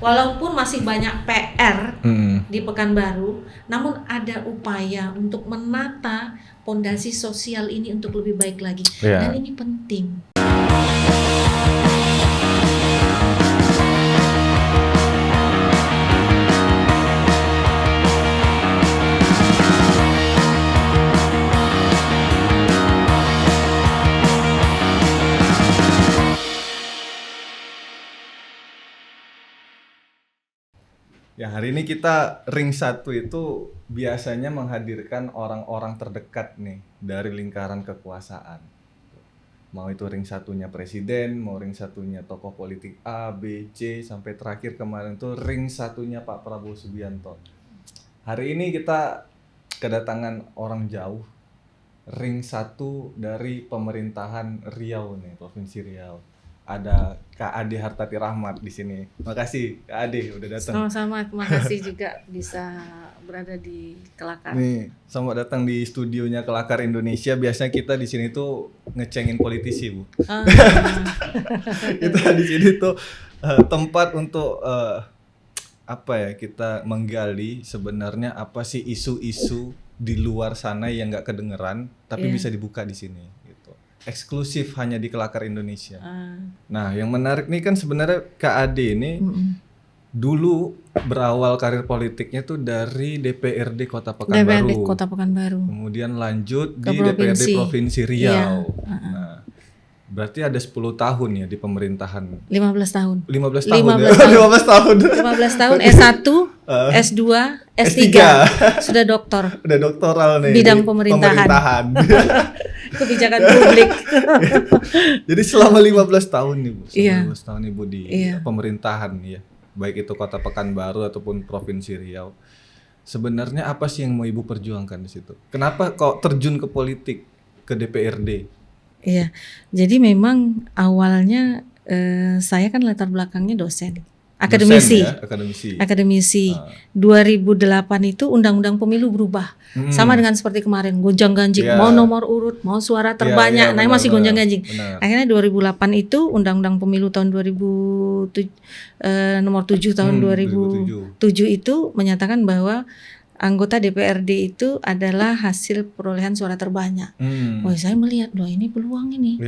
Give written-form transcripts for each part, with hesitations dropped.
Walaupun masih banyak PR Hmm. di Pekanbaru, namun ada upaya untuk menata pondasi sosial ini untuk lebih baik lagi. Ya. Dan ini penting. Ya, hari ini kita ring 1 itu biasanya menghadirkan orang-orang terdekat nih dari lingkaran kekuasaan. Mau itu ring 1-nya presiden, mau ring 1-nya tokoh politik A, B, C, sampai terakhir kemarin tuh ring 1-nya Pak Prabowo Subianto. Hari ini kita kedatangan orang jauh, ring 1 dari pemerintahan Riau nih, Provinsi Riau. Ada Kak Ade Hartati Rahmat di sini. Makasih Kak Ade udah datang. Sama-sama, terima kasih juga bisa berada di Kelakar. Nih, selamat datang di studionya Kelakar Indonesia. Biasanya kita di sini tuh ngecengin politisi, Bu. Kita di sini tuh tempat untuk kita menggali sebenarnya apa sih isu-isu di luar sana yang nggak kedengeran, tapi bisa dibuka di sini. Eksklusif hanya di Kelakar Indonesia. Nah, yang menarik nih kan sebenarnya Kak Ade ini dulu berawal karir politiknya tuh dari DPRD Kota Pekanbaru. DPRD Kota Pekanbaru. Kemudian lanjut ke di DPRD Provinsi Riau. Nah, berarti ada 10 tahun ya di pemerintahan. 15 tahun. 15 tahun. 15 tahun. 15 tahun S1, S2, S3. Sudah doktor. Udah doktoral nih. Bidang pemerintahan. Kebijakan publik. Jadi selama 15 tahun nih Bu, 15 tahun Ibu di pemerintahan ya, baik itu Kota Pekanbaru ataupun Provinsi Riau. Sebenarnya apa sih yang mau Ibu perjuangkan di situ? Kenapa kok terjun ke politik, ke DPRD? Iya, jadi memang awalnya saya kan latar belakangnya dosen. Akademisi. Dosen, ya? Akademisi. 2008 itu undang-undang pemilu berubah. Sama dengan seperti kemarin, gonjang-ganjing, mau nomor urut, mau suara terbanyak. Nah, masih gonjang-ganjing. Akhirnya 2008 itu undang-undang pemilu tahun 2007 nomor 7 tahun 2007 itu menyatakan bahwa anggota DPRD itu adalah hasil perolehan suara terbanyak. Wah, saya melihat, loh ini peluang ini.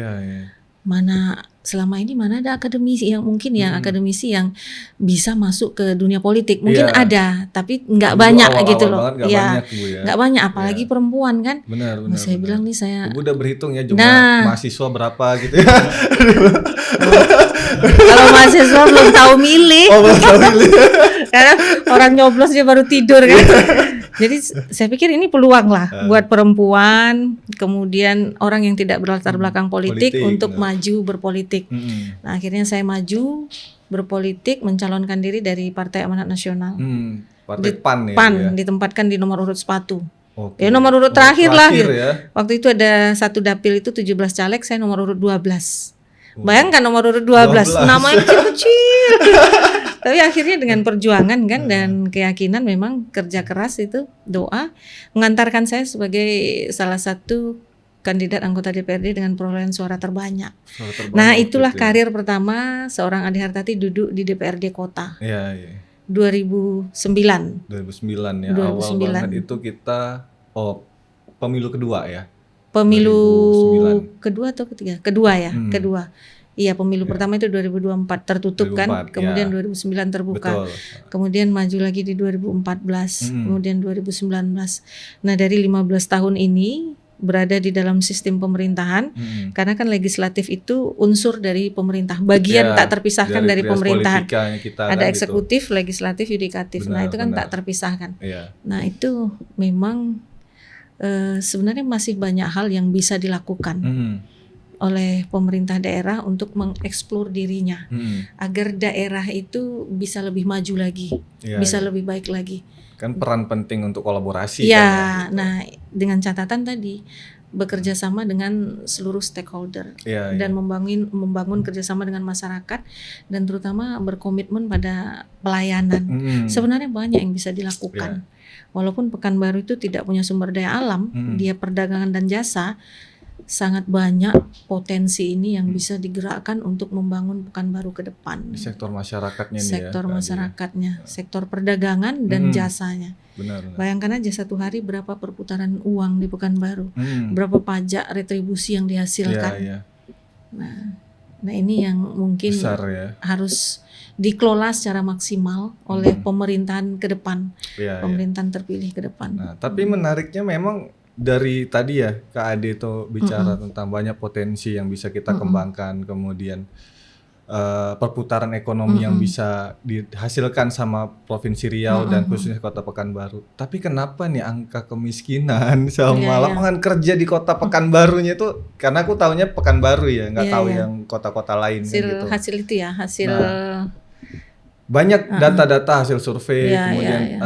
Mana selama ini mana ada akademisi yang mungkin akademisi yang bisa masuk ke dunia politik mungkin ada tapi nggak banyak gitu loh nggak banyak apalagi perempuan kan. Benar. Saya bilang nih saya Ibu udah berhitung ya jumlah mahasiswa berapa gitu ya. Kalau mahasiswa belum tahu milih. Karena orang nyoblos dia baru tidur kan. Jadi saya pikir ini peluang lah buat perempuan, kemudian orang yang tidak berlatar belakang politik untuk maju berpolitik. Nah, akhirnya saya maju berpolitik, mencalonkan diri dari Partai Amanat Nasional. Partai PAN ya. PAN ditempatkan di nomor urut 1. Ya nomor urut terakhir lah. Ya. Waktu itu ada satu dapil itu 17 caleg, saya nomor urut 12. Bayangkan nomor urut 12. Namanya kecil-kecil. Tapi akhirnya dengan perjuangan kan dan keyakinan memang kerja keras itu doa mengantarkan saya sebagai salah satu kandidat anggota DPRD dengan perolehan suara terbanyak. Nah, itulah karir pertama seorang Ade Hartati duduk di DPRD kota. 2009 ya. Awal banget itu kita pemilu kedua ya. Pemilu kedua atau ketiga? Kedua ya, kedua. Iya, pemilu pertama itu 2024 tertutup 2004, kan, kemudian 2009 terbuka. Betul. Kemudian maju lagi di 2014, kemudian 2019. Nah, dari 15 tahun ini berada di dalam sistem pemerintahan, karena kan legislatif itu unsur dari pemerintah, bagian tak terpisahkan dari pemerintahan. Ada eksekutif, legislatif, yudikatif. Nah, itu kan tak terpisahkan. Nah, itu memang sebenarnya masih banyak hal yang bisa dilakukan oleh pemerintah daerah untuk mengeksplor dirinya agar daerah itu bisa lebih maju lagi, bisa lebih baik lagi. Kan peran penting untuk kolaborasi kan. Nah, dengan catatan tadi bekerja sama dengan seluruh stakeholder dan membangun kerjasama dengan masyarakat dan terutama berkomitmen pada pelayanan. Sebenarnya banyak yang bisa dilakukan. Walaupun Pekanbaru itu tidak punya sumber daya alam, dia perdagangan dan jasa. sangat banyak potensi ini yang bisa digerakkan untuk membangun Pekanbaru ke depan. Di sektor masyarakatnya nih Sektor ya. masyarakatnya, sektor perdagangan dan jasanya. Benar. Bayangkan aja satu hari berapa perputaran uang di Pekanbaru, berapa pajak retribusi yang dihasilkan. Iya. Nah ini yang mungkin besar ya. harus dikelola secara maksimal oleh pemerintahan ke depan, pemerintahan terpilih ke depan. Nah, tapi menariknya memang dari tadi ya Kak Ade itu bicara tentang banyak potensi yang bisa kita kembangkan, kemudian perputaran ekonomi yang bisa dihasilkan sama Provinsi Riau dan khususnya Kota Pekanbaru. Tapi kenapa nih angka kemiskinan sama lapangan kerja di Kota Pekanbarunya itu, karena aku taunya Pekanbaru ya, nggak tahu yang kota-kota lain gitu. Hasil itu ya, hasil banyak data-data hasil survei, kemudian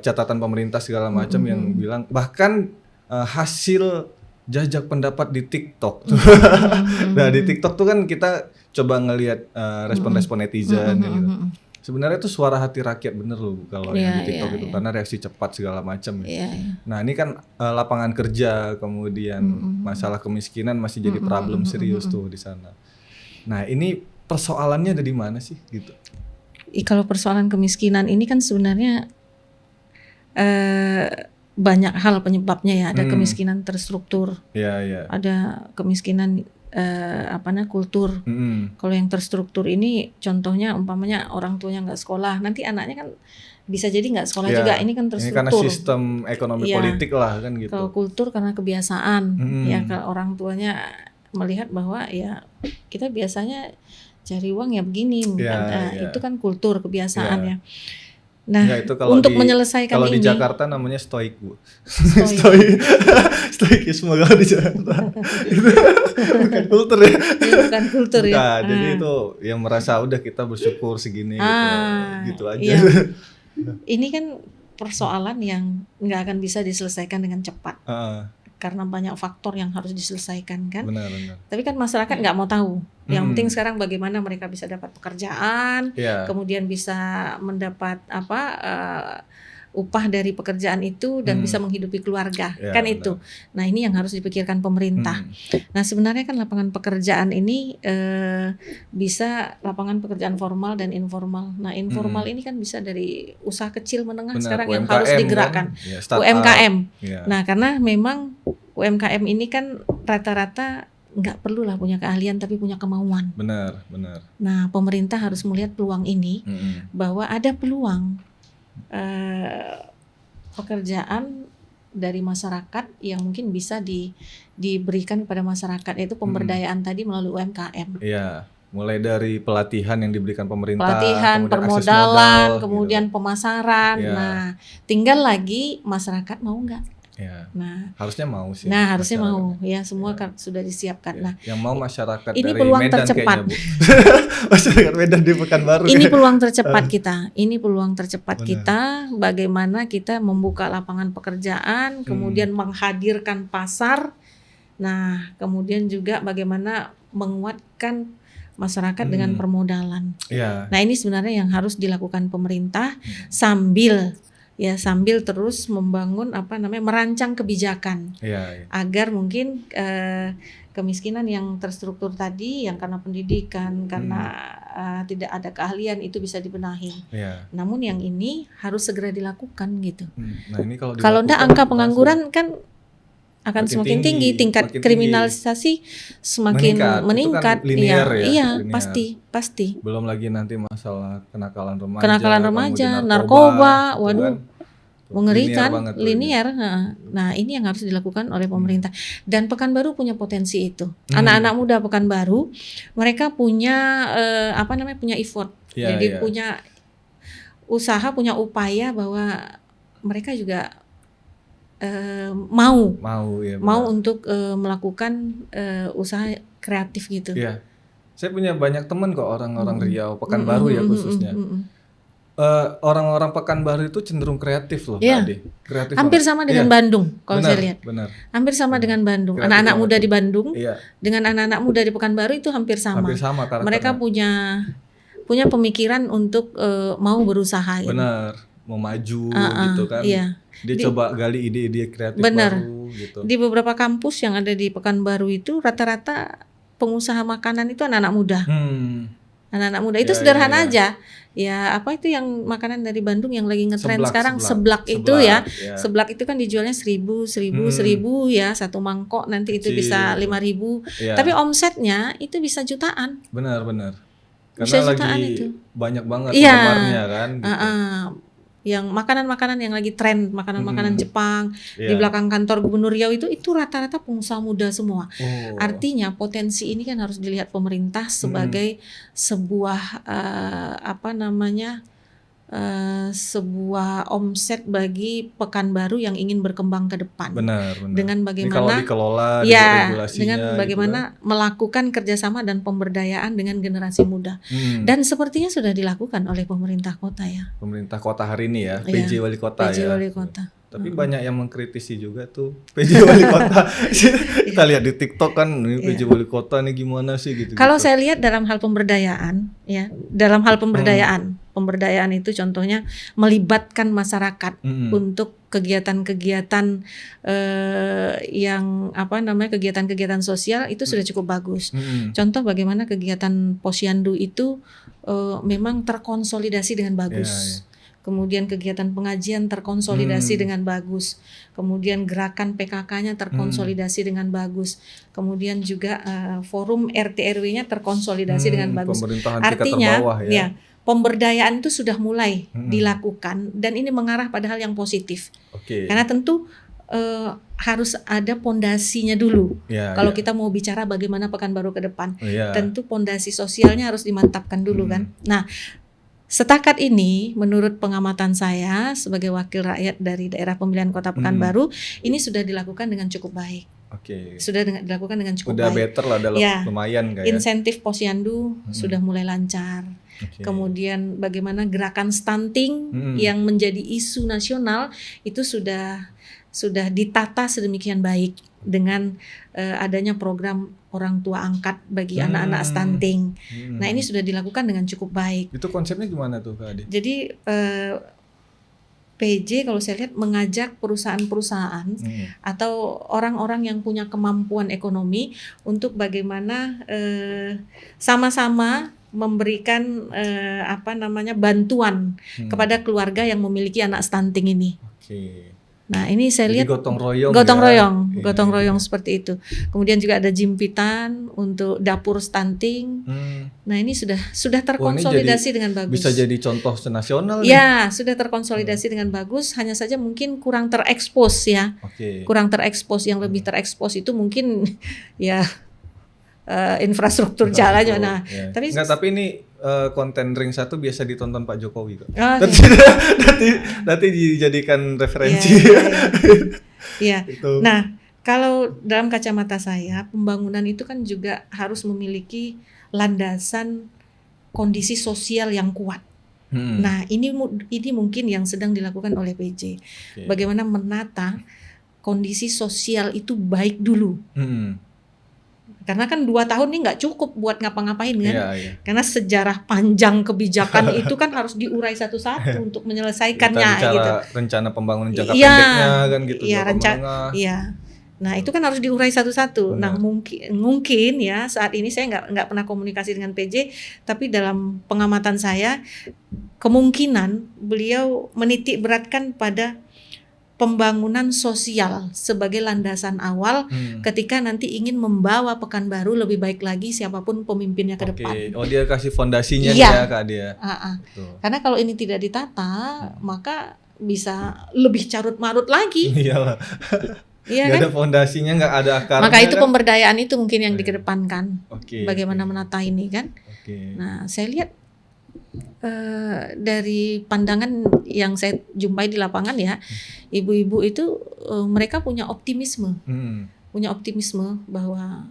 catatan pemerintah segala macam yang bilang bahkan hasil jajak pendapat di TikTok. Nah di TikTok tuh kan kita coba ngelihat respon-respon netizen gitu. Sebenarnya itu suara hati rakyat bener loh kalau yang di TikTok itu karena reaksi cepat segala macam. Nah ini kan lapangan kerja, kemudian masalah kemiskinan masih jadi problem serius tuh di sana. Nah ini persoalannya ada di mana sih gitu? Kalau persoalan kemiskinan ini kan sebenarnya banyak hal penyebabnya ya. Ada kemiskinan terstruktur, ada kemiskinan kultur. Kalau yang terstruktur ini contohnya umpamanya orang tuanya nggak sekolah, nanti anaknya kan bisa jadi nggak sekolah juga. Ini kan terstruktur. Ini karena sistem ekonomi politik lah kan gitu. Kalau kultur karena kebiasaan, ya kalau orang tuanya melihat bahwa ya kita biasanya cari uang ya begini, itu kan kultur kebiasaan ya. Nah, itu kalau untuk menyelesaikan kalau ini, di Jakarta namanya stoik, Bu. Stoikisme kalau di Jakarta. Bukan kultur ya. Bukan kultur ya. Jadi itu yang merasa udah kita bersyukur segini gitu aja. Iya. Ini kan persoalan yang nggak akan bisa diselesaikan dengan cepat. Karena banyak faktor yang harus diselesaikan kan. Benar. Tapi kan masyarakat nggak mau tahu. Yang penting sekarang bagaimana mereka bisa dapat pekerjaan, kemudian bisa mendapat upah dari pekerjaan itu dan bisa menghidupi keluarga, kan benar. Itu. Nah ini yang harus dipikirkan pemerintah. Nah sebenarnya kan lapangan pekerjaan ini bisa lapangan pekerjaan formal dan informal. Nah informal ini kan bisa dari usaha kecil menengah sekarang UMKM, yang harus digerakkan, kan? UMKM. Nah karena memang UMKM ini kan rata-rata nggak perlu lah punya keahlian tapi punya kemauan. Benar. Nah pemerintah harus melihat peluang ini, bahwa ada peluang pekerjaan dari masyarakat yang mungkin bisa diberikan kepada masyarakat, yaitu pemberdayaan tadi melalui UMKM. Iya, mulai dari pelatihan yang diberikan pemerintah, pelatihan, permodalan, kemudian gitu. Pemasaran. Nah, tinggal lagi masyarakat mau nggak? Nah, harusnya mau sih. Nah, harusnya mau. Ya, semua kan sudah disiapkan. Nah, yang mau masyarakat ini dari peluang Medan tercepat. Kayaknya, Bu. Masyarakat Medan di Pekanbaru. Ini peluang tercepat kita. Ini peluang tercepat kita. Bagaimana kita membuka lapangan pekerjaan, kemudian menghadirkan pasar. Nah, kemudian juga bagaimana menguatkan masyarakat dengan permodalan. Nah, ini sebenarnya yang harus dilakukan pemerintah sambil terus membangun merancang kebijakan agar mungkin kemiskinan yang terstruktur tadi yang karena pendidikan, karena tidak ada keahlian itu bisa dibenahi. Namun yang ini harus segera dilakukan gitu. Nah, ini kalau enggak angka pengangguran kan akan semakin tinggi, tingkat kriminalisasi semakin meningkat. Kan linear linear. Pasti. Belum lagi nanti masalah kenakalan remaja, narkoba, waduh, mengerikan, linear. Nah, ini yang harus dilakukan oleh pemerintah. Dan Pekanbaru punya potensi itu. Anak-anak muda Pekanbaru, mereka punya punya effort. Jadi punya usaha, punya upaya bahwa mereka juga mau untuk melakukan usaha kreatif gitu. Saya punya banyak teman kok orang-orang Riau, Pekanbaru ya khususnya. Orang-orang Pekanbaru itu cenderung kreatif loh, Ade. Kreatif hampir sama dengan Bandung kalau saya lihat. Benar. Hampir sama dengan Bandung. Kreatif anak-anak muda di Bandung dengan anak-anak muda di Pekanbaru itu hampir sama. Mereka punya pemikiran untuk mau berusaha. Benar. mau maju Ah, gitu kan. iya. Dia Di- coba gali ide-ide kreatif Benar. baru gitu. Di beberapa kampus yang ada di Pekanbaru itu rata-rata pengusaha makanan itu anak-anak muda. Anak-anak muda itu Ya, sederhana ya, ya. aja. Ya, apa itu yang makanan dari Bandung yang lagi ngetren Seblak, sekarang? seblak. Seblak itu ya. Ya. Seblak itu kan dijualnya 1.000 ya, satu mangkok nanti itu Kecil. bisa 5.000. Ya. Tapi omsetnya itu bisa jutaan. Benar. Bisa Karena jutaan lagi itu. banyak banget Iya. penggemarnya kan gitu. Yang makanan-makanan yang lagi tren, makanan-makanan Jepang di Iya. belakang kantor Gubernur Riau itu rata-rata pengusaha muda semua. Oh. Artinya potensi ini kan harus dilihat pemerintah sebagai sebuah sebuah omset bagi Pekanbaru yang ingin berkembang ke depan. Benar. Dengan Ini bagaimana kalau dikelola ya, regulasinya dengan bagaimana gitu melakukan kerjasama dan pemberdayaan dengan generasi muda. kan. Dan sepertinya sudah dilakukan oleh pemerintah kota ya. Pemerintah kota hari ini ya, Iya, PJ Wali Kota PJ ya. Wali Kota. Tapi banyak yang mengkritisi juga tuh PJ Wali Kota. Kita lihat di TikTok kan, ini PJ Wali Kota nih gimana sih gitu. Kalau saya lihat dalam hal pemberdayaan, ya, dalam hal pemberdayaan itu contohnya melibatkan masyarakat untuk kegiatan-kegiatan yang kegiatan-kegiatan sosial itu sudah cukup bagus. Contoh bagaimana kegiatan Posyandu itu memang terkonsolidasi dengan bagus. Kemudian kegiatan pengajian terkonsolidasi dengan bagus. Kemudian gerakan PKK-nya terkonsolidasi dengan bagus. Kemudian juga forum RT RW-nya terkonsolidasi dengan bagus. Artinya, terbawah, ya. Pemberdayaan itu sudah mulai dilakukan dan ini mengarah pada hal yang positif. Karena tentu harus ada pondasinya dulu. Kalau kita mau bicara bagaimana Pekanbaru ke depan, tentu pondasi sosialnya harus dimantapkan dulu kan. Nah, setakat ini, menurut pengamatan saya sebagai wakil rakyat dari daerah pemilihan Kota Pekanbaru, ini sudah dilakukan dengan cukup baik. Sudah dilakukan dengan cukup baik. Udah better lah, lumayan kayak. Insentif Posyandu sudah mulai lancar. Kemudian bagaimana gerakan stunting yang menjadi isu nasional itu sudah ditata sedemikian baik dengan adanya program orang tua angkat bagi anak-anak stunting. Nah, ini sudah dilakukan dengan cukup baik. Itu konsepnya gimana tuh Kak Ade? Jadi PJ kalau saya lihat mengajak perusahaan-perusahaan atau orang-orang yang punya kemampuan ekonomi untuk bagaimana sama-sama memberikan bantuan kepada keluarga yang memiliki anak stunting ini. Nah, ini saya lihat gotong royong seperti itu. Kemudian juga ada jimpitan untuk dapur stunting. Nah, ini sudah terkonsolidasi dengan bagus. Bisa jadi contoh senasional ya, sudah terkonsolidasi dengan bagus. Hanya saja mungkin kurang terekspos ya. Kurang terekspos, yang lebih terekspos itu mungkin ya infrastruktur jalannya. Nah, tapi ini konten Ring 1 biasa ditonton Pak Jokowi kok. Nanti dijadikan referensi. Iya. Nah, kalau dalam kacamata saya, pembangunan itu kan juga harus memiliki landasan kondisi sosial yang kuat. Nah, ini mungkin yang sedang dilakukan oleh PJ. Bagaimana menata kondisi sosial itu baik dulu. Karena kan 2 tahun ini nggak cukup buat ngapa-ngapain kan. Karena sejarah panjang kebijakan itu kan harus diurai satu-satu untuk menyelesaikannya gitu. Rencana pembangunan jangka pendeknya kan gitu. Nah, itu kan harus diurai satu-satu. Nah, mungkin ya saat ini saya nggak pernah komunikasi dengan PJ, tapi dalam pengamatan saya kemungkinan beliau menitik beratkan pada pembangunan sosial sebagai landasan awal ketika nanti ingin membawa Pekanbaru lebih baik lagi siapapun pemimpinnya ke depan. Oh, dia kasih fondasinya ya Kak dia. Karena kalau ini tidak ditata, maka bisa lebih carut-marut lagi. Iyalah. Iya kan? Ada fondasinya, nggak ada akarnya. Maka itu kan? Pemberdayaan itu mungkin yang dikedepankan. Bagaimana menata ini kan. Nah, saya lihat dari pandangan yang saya jumpai di lapangan ya, ibu-ibu itu mereka punya optimisme. Punya optimisme bahwa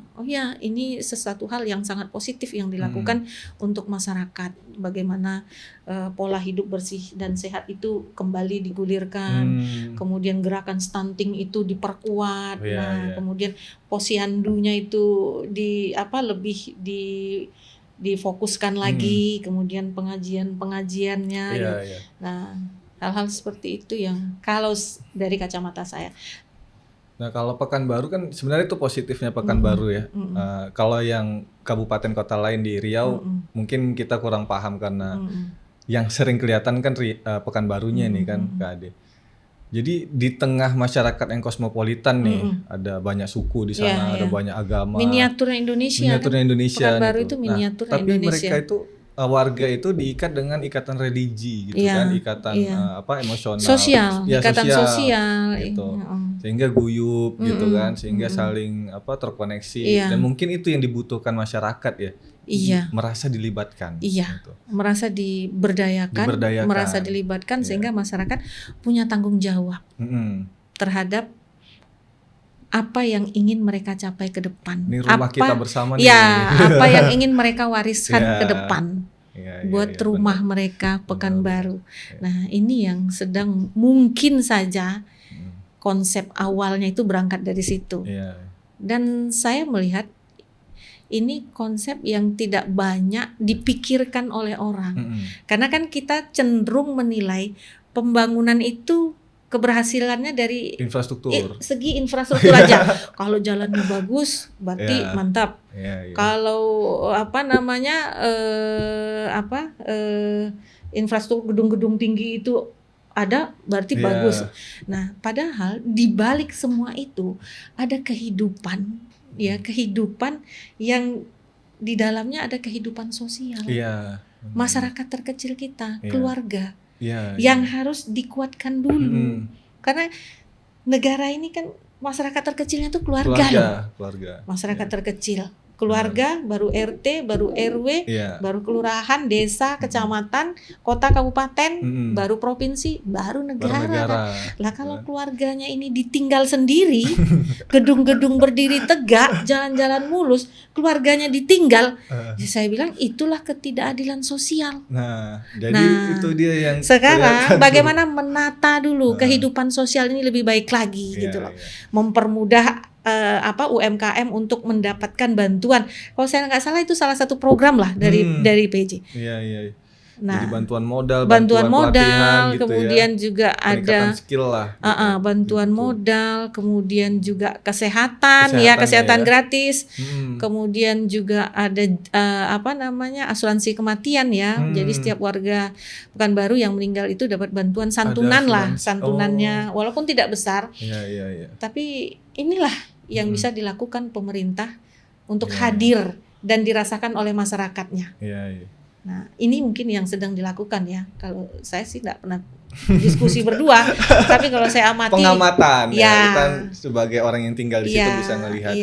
ini sesuatu hal yang sangat positif yang dilakukan untuk masyarakat. Bagaimana pola hidup bersih dan sehat itu kembali digulirkan. Kemudian gerakan stunting itu diperkuat. Kemudian posyandunya itu lebih difokuskan lagi. Kemudian pengajiannya. Nah, Hal-hal seperti itu yang kalau dari kacamata saya. Nah, kalau Pekanbaru kan sebenarnya itu positifnya Pekanbaru ya. Kalau yang kabupaten kota lain di Riau mungkin kita kurang paham karena yang sering kelihatan kan Pekanbarunya nih kan, Kak Ade. Jadi di tengah masyarakat yang kosmopolitan nih, ada banyak suku di sana, ada banyak agama. Miniaturnya Indonesia. Miniaturnya kan? Indonesia. Pekanbaru gitu. itu miniaturnya tapi Indonesia. mereka itu warga itu diikat dengan ikatan religi gitu kan, ikatan emosional, sosial, ikatan sosial gitu. Sehingga guyup gitu kan, sehingga saling terkoneksi dan mungkin itu yang dibutuhkan masyarakat ya. Merasa dilibatkan. Gitu. Merasa diberdayakan, merasa dilibatkan sehingga masyarakat punya tanggung jawab terhadap apa yang ingin mereka capai ke depan. Ini rumah kita bersama nih. Apa yang ingin mereka wariskan ke depan buat rumah mereka Pekanbaru. Nah, ini yang sedang mungkin saja konsep awalnya itu berangkat dari situ. Dan saya melihat ini konsep yang tidak banyak dipikirkan oleh orang. Karena kan kita cenderung menilai pembangunan itu keberhasilannya dari segi infrastruktur aja. Kalau jalannya bagus, berarti mantap. Kalau infrastruktur gedung-gedung tinggi itu ada, berarti bagus. Nah, padahal di balik semua itu ada kehidupan. Kehidupan yang di dalamnya ada kehidupan sosial. Masyarakat terkecil kita, keluarga. Yang harus dikuatkan dulu. Karena negara ini kan masyarakat terkecilnya tuh keluarga. Masyarakat terkecil. Keluarga, baru RT, baru RW, baru kelurahan, desa, kecamatan, kota, kabupaten, baru provinsi, baru negara. Lah kalau keluarganya ini ditinggal sendiri, gedung-gedung berdiri tegak, jalan-jalan mulus, keluarganya ditinggal, saya bilang itulah ketidakadilan sosial. Jadi itu dia yang sekarang bagaimana menata dulu kehidupan sosial ini lebih baik lagi gitu loh. Mempermudah UMKM untuk mendapatkan bantuan. Kalau saya nggak salah itu salah satu program lah dari PJ. Nah, jadi bantuan modal, pelatihan, gitu kemudian juga ada skill lah. Bantuan modal, kemudian juga kesehatan gratis. Kemudian juga ada asuransi kematian ya. Jadi setiap warga Pekanbaru yang meninggal itu dapat bantuan santunan santunannya walaupun tidak besar. Tapi inilah yang bisa dilakukan pemerintah untuk hadir dan dirasakan oleh masyarakatnya. Nah, ini mungkin yang sedang dilakukan ya. Kalau saya sih tidak pernah diskusi berdua, tapi kalau saya amati pengamatan kita sebagai orang yang tinggal di situ bisa melihat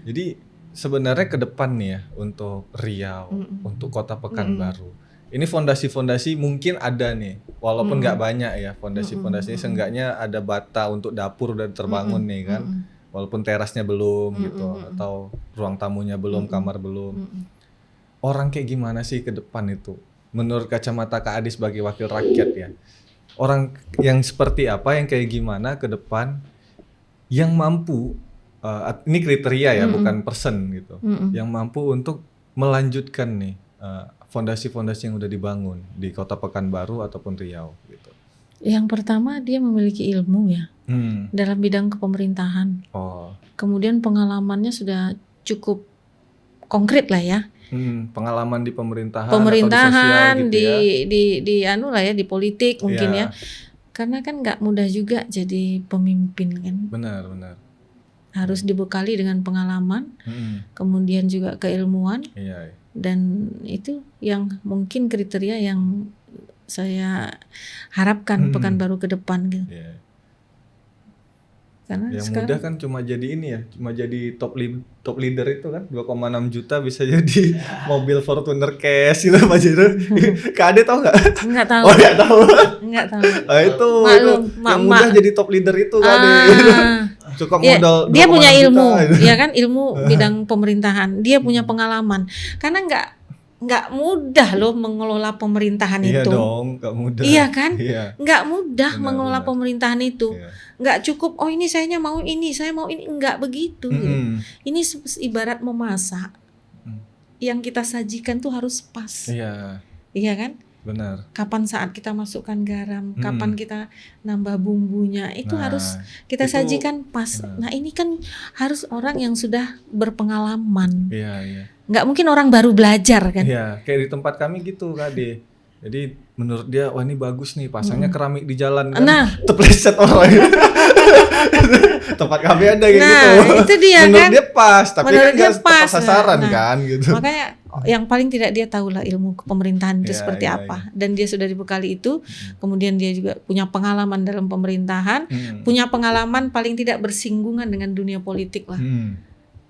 Jadi sebenarnya ke depan nih ya untuk Riau, untuk Kota Pekanbaru. Ini fondasi-fondasi mungkin ada nih, walaupun nggak banyak ya fondasi-fondasinya. Seenggaknya ada bata untuk dapur udah terbangun nih kan, walaupun terasnya belum gitu, atau ruang tamunya belum, kamar belum. Orang kayak gimana sih ke depan itu? Menurut kacamata Kak Ade sebagai wakil rakyat ya, orang yang seperti apa, yang kayak gimana ke depan, yang mampu, ini kriteria ya, bukan person gitu, yang mampu untuk melanjutkan nih fondasi-fondasi yang udah dibangun di Kota Pekanbaru ataupun Riau gitu. Yang pertama dia memiliki ilmu ya dalam bidang kepemerintahan. Kemudian pengalamannya sudah cukup konkret lah ya. Pengalaman di pemerintahan atau di sosial di politik mungkin ya. Karena kan nggak mudah juga jadi pemimpin kan. Benar. Harus dibekali dengan pengalaman, kemudian juga keilmuan. Dan itu yang mungkin kriteria yang saya harapkan Pekanbaru ke depan gitu. Karena yang sekarang, mudah kan cuma jadi ini ya, cuma jadi top leader itu kan 2,6 juta bisa jadi mobil Fortuner cash itu Pak Jero. Kak Ade tahu nggak? Nggak tahu. Nggak tahu. Nggak tahu. Itu yang mudah jadi top leader itu Kak Ade. Cukup modal. Dia punya ilmu, ya kan, ilmu bidang pemerintahan. Dia punya pengalaman. Karena nggak mudah loh mengelola pemerintahan itu. Iya dong, nggak mudah. Iya kan? Nggak mudah mengelola pemerintahan itu. Nggak cukup, ini saya mau ini, nggak begitu. Gitu. Ini ibarat memasak. Yang kita sajikan tuh harus pas. Iya kan? Benar. Kapan saat kita masukkan garam, kapan kita nambah bumbunya, itu harus kita sajikan pas. Nah ini kan harus orang yang sudah berpengalaman. Iya. Nggak mungkin orang baru belajar kan. Iya, kayak di tempat kami gitu Kak De. Jadi menurut dia, wah ini bagus nih, pasangnya keramik di jalan kan. Nah, terpleset orang. Tempat kami ada kayak gitu. Nah itu dia menurut kan. dia pas, tapi menurut kan dia nggak tepat sasaran Nah, kan gitu. Makanya yang paling tidak dia tahulah ilmu pemerintahan itu Iya, seperti iya, apa. Dan dia sudah dibekali itu. Kemudian dia juga punya pengalaman dalam pemerintahan. Punya pengalaman paling tidak bersinggungan dengan dunia politik lah.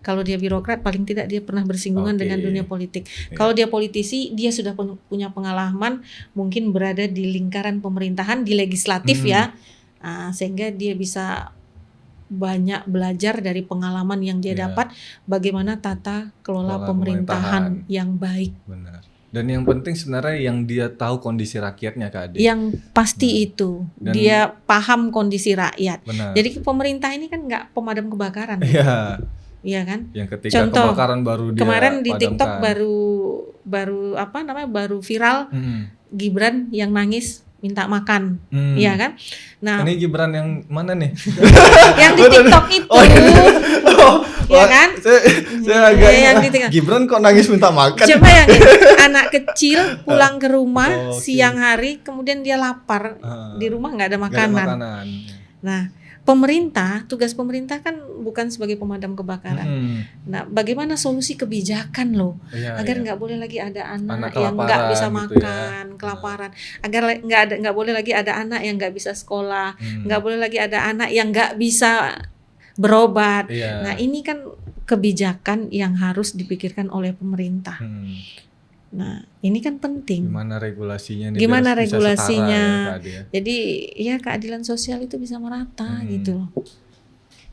Kalau dia birokrat paling tidak dia pernah bersinggungan dengan dunia politik. Kalau dia politisi dia sudah punya pengalaman mungkin berada di lingkaran pemerintahan, di legislatif ya. Sehingga dia bisa banyak belajar dari pengalaman yang dia dapat bagaimana tata kelola pemerintahan yang baik. Benar. Dan yang penting sebenarnya yang dia tahu kondisi rakyatnya Kak Ade. Yang pasti itu dia paham kondisi rakyat. Benar. Jadi pemerintah ini kan nggak pemadam kebakaran. Iya. Iya kan? Yang ketika Contoh, kebakaran baru dia kemarin di TikTok padamkan. baru viral Gibran yang nangis minta makan, iya kan? Nah, ini Gibran yang mana nih? yang di TikTok itu, iya kan? Saya agak yang di TikTok. Gibran kok nangis minta makan? Coba ya, anak kecil pulang ke rumah siang hari, kemudian dia lapar, di rumah nggak ada makanan. Nah, tugas pemerintah kan bukan sebagai pemadam kebakaran. Nah, bagaimana solusi kebijakan loh, agar nggak boleh lagi ada anak yang nggak bisa makan, kelaparan. Agar nggak boleh lagi ada anak yang nggak bisa sekolah, nggak boleh lagi ada anak yang nggak bisa berobat. Nah, ini kan kebijakan yang harus dipikirkan oleh pemerintah. Nah, ini kan penting. Gimana regulasinya? Gimana bisa regulasinya? setara ya, jadi ya keadilan sosial itu bisa merata gitu loh.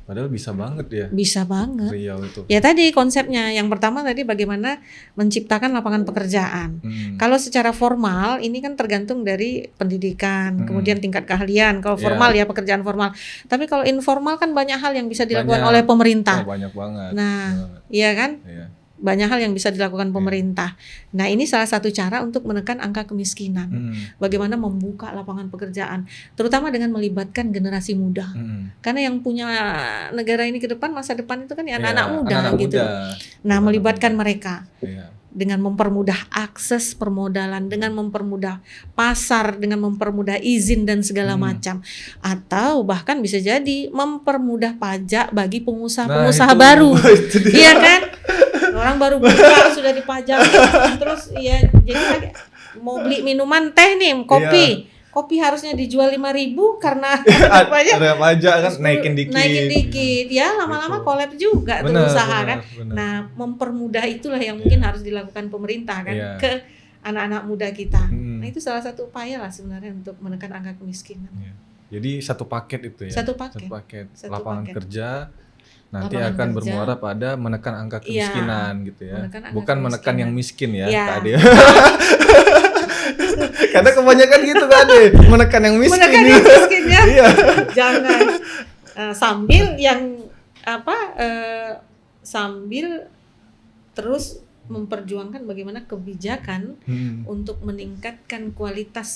Padahal bisa banget ya. Bisa banget. Riau itu. Ya tadi konsepnya yang pertama tadi bagaimana menciptakan lapangan pekerjaan. Kalau secara formal ini kan tergantung dari pendidikan, kemudian tingkat keahlian. Kalau formal ya pekerjaan formal. Tapi kalau informal kan banyak hal yang bisa dilakukan oleh pemerintah. Banyak banget. Nah, iya kan? Iya. Banyak hal yang bisa dilakukan pemerintah. Nah, ini salah satu cara untuk menekan angka kemiskinan. Bagaimana membuka lapangan pekerjaan, terutama dengan melibatkan generasi muda. Karena yang punya negara ini ke depan, masa depan itu kan ya anak-anak muda gitu. Nah, melibatkan mereka. Dengan mempermudah akses permodalan, dengan mempermudah pasar, dengan mempermudah izin dan segala macam. Atau bahkan bisa jadi mempermudah pajak bagi pengusaha-pengusaha baru. Iya kan? Orang baru buka sudah dipajak. Terus ya jadi mau beli minuman teh nih, kopi. Kopi harusnya dijual 5.000 karena ada pajak kan naikin dikit. Ya lama-lama collab juga tuh usaha kan. Nah, mempermudah itulah yang mungkin harus dilakukan pemerintah kan ke anak-anak muda kita. Nah, itu salah satu upaya lah sebenarnya untuk menekan angka kemiskinan. Jadi satu paket itu ya. Satu paket. Lapangan kerja nanti akan bermuara pada menekan angka kemiskinan gitu ya. Bukan menekan yang miskin ya tadi. Karena kebanyakan gitu kan menekan yang miskin. Menekan yang miskin ya. Jangan sambil sambil terus memperjuangkan bagaimana kebijakan untuk meningkatkan kualitas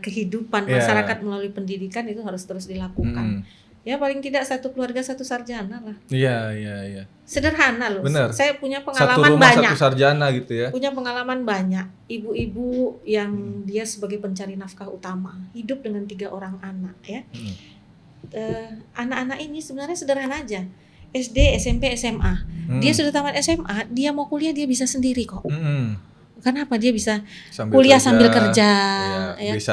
kehidupan masyarakat melalui pendidikan itu harus terus dilakukan. Ya paling tidak satu keluarga satu sarjana lah. Iya. Sederhana loh. Bener. Saya punya Satu pengalaman rumah, banyak. Satu sarjana gitu ya. Punya pengalaman banyak. Ibu-ibu yang dia sebagai pencari nafkah utama, hidup dengan 3 orang anak ya. Anak-anak ini sebenarnya sederhana aja. SD, SMP, SMA. Dia sudah tamat SMA, dia mau kuliah dia bisa sendiri kok. Kenapa dia bisa kuliah sambil kerja,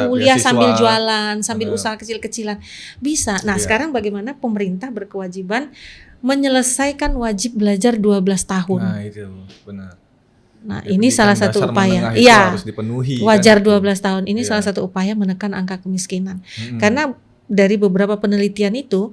kuliah sambil jualan, sambil usaha kecil-kecilan, bisa. Nah sekarang bagaimana pemerintah berkewajiban menyelesaikan wajib belajar 12 tahun. Nah itu benar. Nah ini salah satu upaya. Iya. Harus dipenuhi. Wajar kan? 12 tahun ini salah satu upaya menekan angka kemiskinan. Karena dari beberapa penelitian itu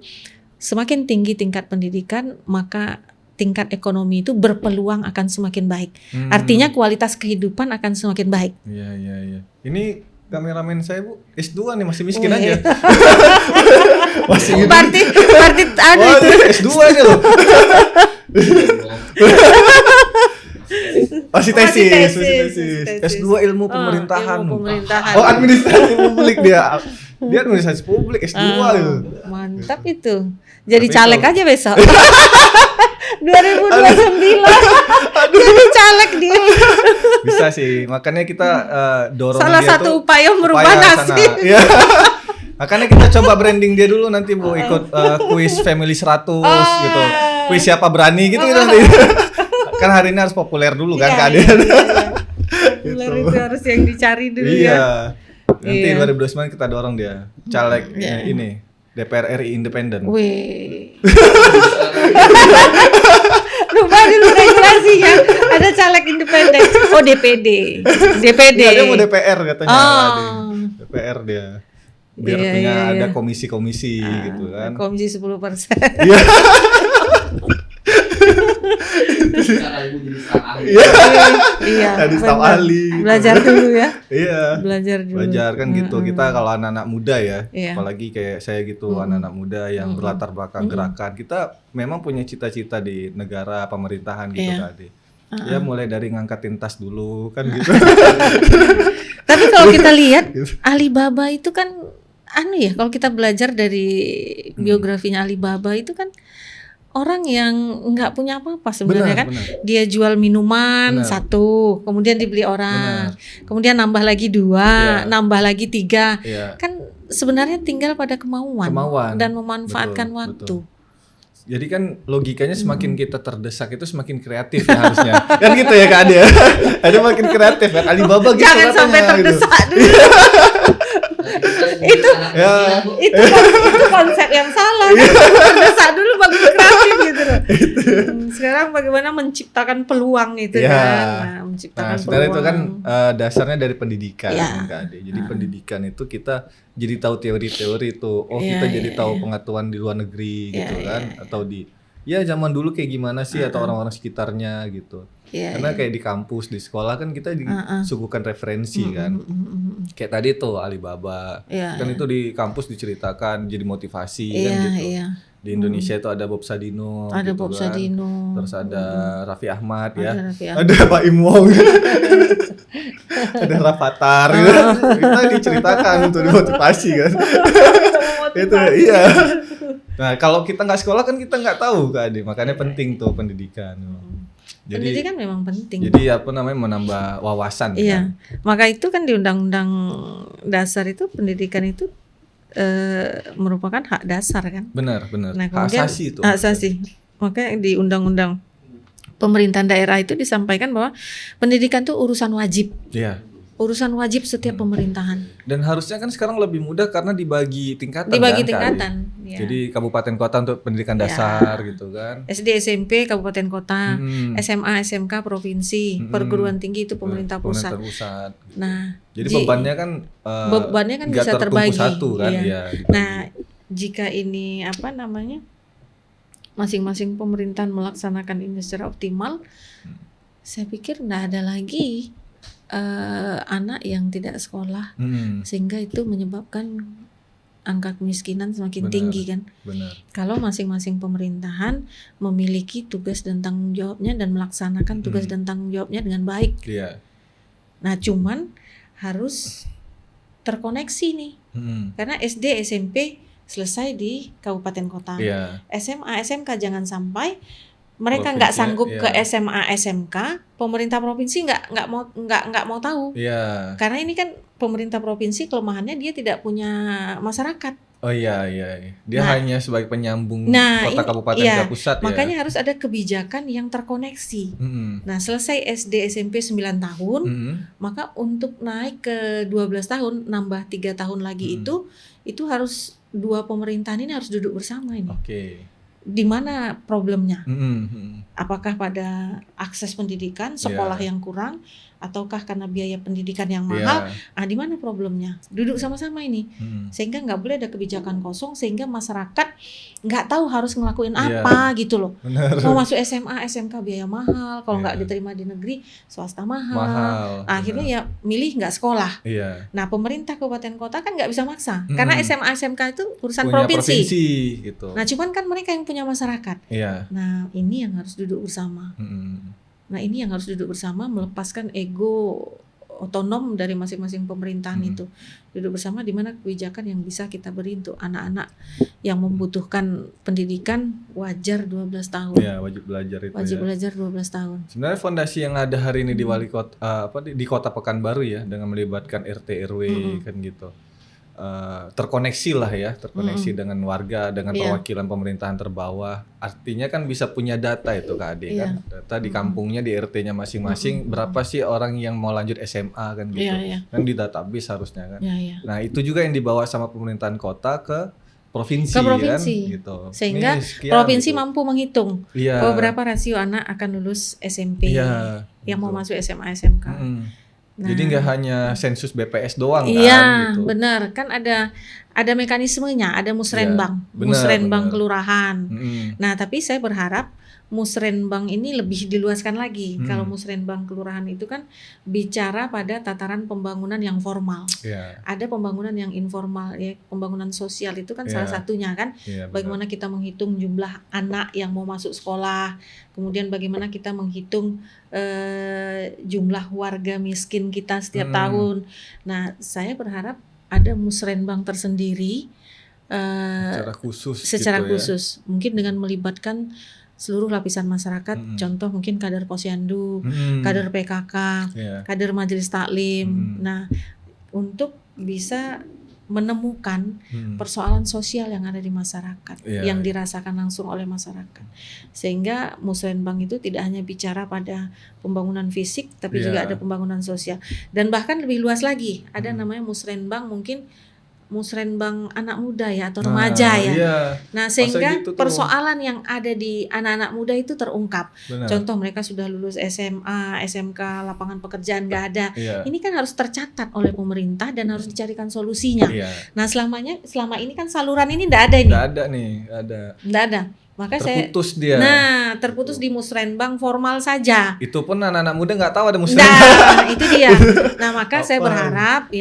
semakin tinggi tingkat pendidikan maka tingkat ekonomi itu berpeluang akan semakin baik. Artinya kualitas kehidupan akan semakin baik. Iya. Ini kameramen saya Bu, S2 nih masih miskin aja. Masih Berarti ada itu. S2 aja loh. Masih tesis. S2 ilmu pemerintahan. Ilmu pemerintahan. Oh, administrasi publik dia. Dia administrasi publik S2 itu. Mantap itu. Jadi Tapi caleg kalau- aja besok. 2029. Jadi caleg dia. Bisa sih. Makanya kita dorong Salah dia satu tuh upaya merubah nasib. Iya. Makanya kita coba branding dia dulu nanti Bu, ikut kuis Family 100 gitu. Kuis siapa berani gitu nanti. Kan hari ini harus populer dulu kan Iya, keadaan. Populer itu harus yang dicari dulu Iya. ya. Nanti Iya. 2029 kita dorong dia. Caleg ini DPR RI independen. Wih. Lupa dulu regulasinya. Ada caleg independen. Oh DPD. DPD. Iya, dia mau DPR katanya. Oh. DPR dia. Biar Iya, punya iya, ada iya. komisi-komisi gitu kan. Komisi 10%. Iya. Iya. Tadi staf benar. ahli. Belajar dulu ya. Iya. Belajar dulu. Belajar kan gitu. Kita kalau anak-anak muda ya, Iya. apalagi kayak saya gitu, anak-anak muda yang berlatar belakang gerakan, kita memang punya cita-cita di negara pemerintahan gitu Iya. tadi. Ya mulai dari ngangkatin tas dulu kan gitu. Tapi kalau kita lihat Alibaba itu kan ya kalau kita belajar dari biografinya Alibaba itu kan orang yang nggak punya apa-apa sebenarnya Benar, kan. benar. Dia jual minuman Benar. satu, kemudian dibeli orang, kemudian nambah lagi 2, Iya. nambah lagi 3. Iya. Kan sebenarnya tinggal pada kemauan dan memanfaatkan Betul, waktu. betul. Jadi kan logikanya semakin kita terdesak itu semakin kreatif ya harusnya. Kan gitu ya Kak Ade ya. Ada makin kreatif kan Alibaba gitu Jangan katanya, sampai gitu. terdesak dulu. itu Ya. itu konsep yang salah. Terdesak dulu baru kreatif gitu loh. Sekarang bagaimana menciptakan peluang itu Ya. kan. Nah, menciptakan Nah, sebenarnya itu kan peluang. dasarnya dari pendidikan Ya. kan, Kak Ade. Jadi pendidikan itu kita jadi tahu teori-teori itu. Oh, Ya, kita ya, jadi tahu pengetahuan di luar negeri gitu kan atau di ya zaman dulu kayak gimana sih atau orang-orang sekitarnya gitu. Ya, Karena kayak di kampus, di sekolah kan kita disuguhkan referensi kan. Kayak tadi tuh Alibaba. Ya, Kan itu di kampus diceritakan jadi motivasi kan Iya, gitu. iya. Di Indonesia itu ada Bob Sadino Ada gitu Bob kan. Sadino. Terus ada Raffi Ahmad ya. Ada Raffi Ahmad. Ada Pak Im Wong. Ada Rafathar gitu. Kita diceritakan untuk dimotivasi kan. Itu iya. Nah, kalau kita nggak sekolah kan kita nggak tahu Kak Ade. Makanya penting tuh pendidikan. Jadi Pendidikan memang penting. jadi apa namanya menambah wawasan kan. Iya, maka itu kan di Undang-Undang Dasar itu pendidikan itu merupakan hak dasar kan. Benar. Nah, Hak kemudian asasi itu. hak asasi. Makanya di Undang-Undang Pemerintahan Daerah itu disampaikan bahwa pendidikan itu urusan wajib. Iya. Urusan wajib setiap pemerintahan. Dan harusnya kan sekarang lebih mudah karena dibagi tingkatan Dibagi kan, Kak Ade? tingkatan. Ya. Jadi kabupaten kota untuk pendidikan dasar gitu kan. SD, SMP, kabupaten kota, Hmm. SMA, SMK, provinsi, perguruan tinggi itu pemerintah pusat. pusat. Nah, Jadi bebannya kan bebannya kan nggak bisa tertumpu terbagi. satu kan Iya. ya. Nah, jika ini masing-masing pemerintahan melaksanakan ini secara optimal, saya pikir nggak ada lagi anak yang tidak sekolah, sehingga itu menyebabkan angka kemiskinan semakin Benar. tinggi kan. Benar. Kalau masing-masing pemerintahan memiliki tugas dan tanggung jawabnya dan melaksanakan tugas dan tanggung jawabnya dengan baik. Iya. Nah, cuman harus terkoneksi nih, karena SD, SMP selesai di kabupaten kota. Iya. SMA, SMK jangan sampai mereka Provinsi, nggak sanggup iya. ke SMA, SMK, pemerintah provinsi nggak mau tahu. Iya. Karena ini kan pemerintah provinsi kelemahannya dia tidak punya masyarakat. Oh iya. Dia Nah, hanya sebagai penyambung nah, kota ini- kabupaten iya. ke pusat Makanya ya. harus ada kebijakan yang terkoneksi. Mm-mm. Nah, selesai SD, SMP 9 tahun, Mm-mm. maka untuk naik ke 12 tahun, nambah 3 tahun lagi itu harus dua pemerintahan ini harus duduk bersama ini. Oke. Di mana problemnya? Mm-mm. Apakah pada akses pendidikan, sekolah Iya. yang kurang, ataukah karena biaya pendidikan yang mahal? Iya. Di mana problemnya? Duduk sama-sama ini, sehingga nggak boleh ada kebijakan kosong, sehingga masyarakat nggak tahu harus ngelakuin Iya. apa gitu loh. Benar. Mau masuk SMA, SMK biaya mahal, kalau nggak Iya. diterima di negeri swasta mahal. Mahal. Akhirnya ya milih nggak sekolah. Iya. Nah, pemerintah kabupaten kota kan nggak bisa maksa, karena SMA, SMK itu urusan Punya provinsi. gitu. Nah, cuman kan mereka yang punya masyarakat. Iya. Nah, ini yang harus duduk bersama. Mm-mm. Nah ini yang harus duduk bersama, melepaskan ego otonom dari masing-masing pemerintahan itu. Duduk bersama di mana kebijakan yang bisa kita beri untuk anak-anak yang membutuhkan pendidikan wajar 12 tahun. Ya, wajib belajar itu. Wajib ya. belajar 12 tahun. Sebenarnya fondasi yang ada hari ini di wali kota di Kota Pekanbaru ya, dengan melibatkan RT RW kan gitu. Terkoneksi lah ya, terkoneksi dengan warga, dengan perwakilan pemerintahan terbawah. Artinya kan bisa punya data itu Kak Ade kan. Data di kampungnya, di RT-nya masing-masing, berapa sih orang yang mau lanjut SMA kan gitu. Kan di database harusnya kan. Nah, itu juga yang dibawa sama pemerintahan kota ke provinsi kan gitu. Sehingga provinsi mampu menghitung berapa rasio anak akan lulus SMP yang mau masuk SMA SMK. Nah, jadi nggak hanya sensus BPS doang kan gitu. Benar, kan ada mekanismenya, ada musrenbang, musrenbang kelurahan. Nah, tapi saya berharap musrenbang ini lebih diluaskan lagi. Kalau musrenbang kelurahan itu kan bicara pada tataran pembangunan yang formal. Ada pembangunan yang informal ya, pembangunan sosial itu kan salah satunya kan. Bagaimana kita menghitung jumlah anak yang mau masuk sekolah, kemudian bagaimana kita menghitung jumlah warga miskin kita setiap tahun. Nah, saya berharap ada musrenbang tersendiri secara khusus, mungkin dengan melibatkan seluruh lapisan masyarakat, contoh mungkin kader posyandu, kader PKK, kader majelis taklim. Nah, untuk bisa menemukan persoalan sosial yang ada di masyarakat, yang dirasakan langsung oleh masyarakat, sehingga musrenbang itu tidak hanya bicara pada pembangunan fisik, tapi juga ada pembangunan sosial, dan bahkan lebih luas lagi, ada namanya musrenbang, mungkin musrenbang anak muda ya atau remaja Nah, sehingga gitu persoalan yang ada di anak-anak muda itu terungkap. Contoh mereka sudah lulus SMA, SMK, lapangan pekerjaan nggak ada. Ini kan harus tercatat oleh pemerintah dan harus dicarikan solusinya. Nah, selama ini kan saluran ini nggak ada ini. Nggak ada. Maka terputus terputus di musrenbang formal saja. Itu pun anak-anak muda nggak tahu ada musrenbang. Nah, itu dia. Nah, maka saya berharap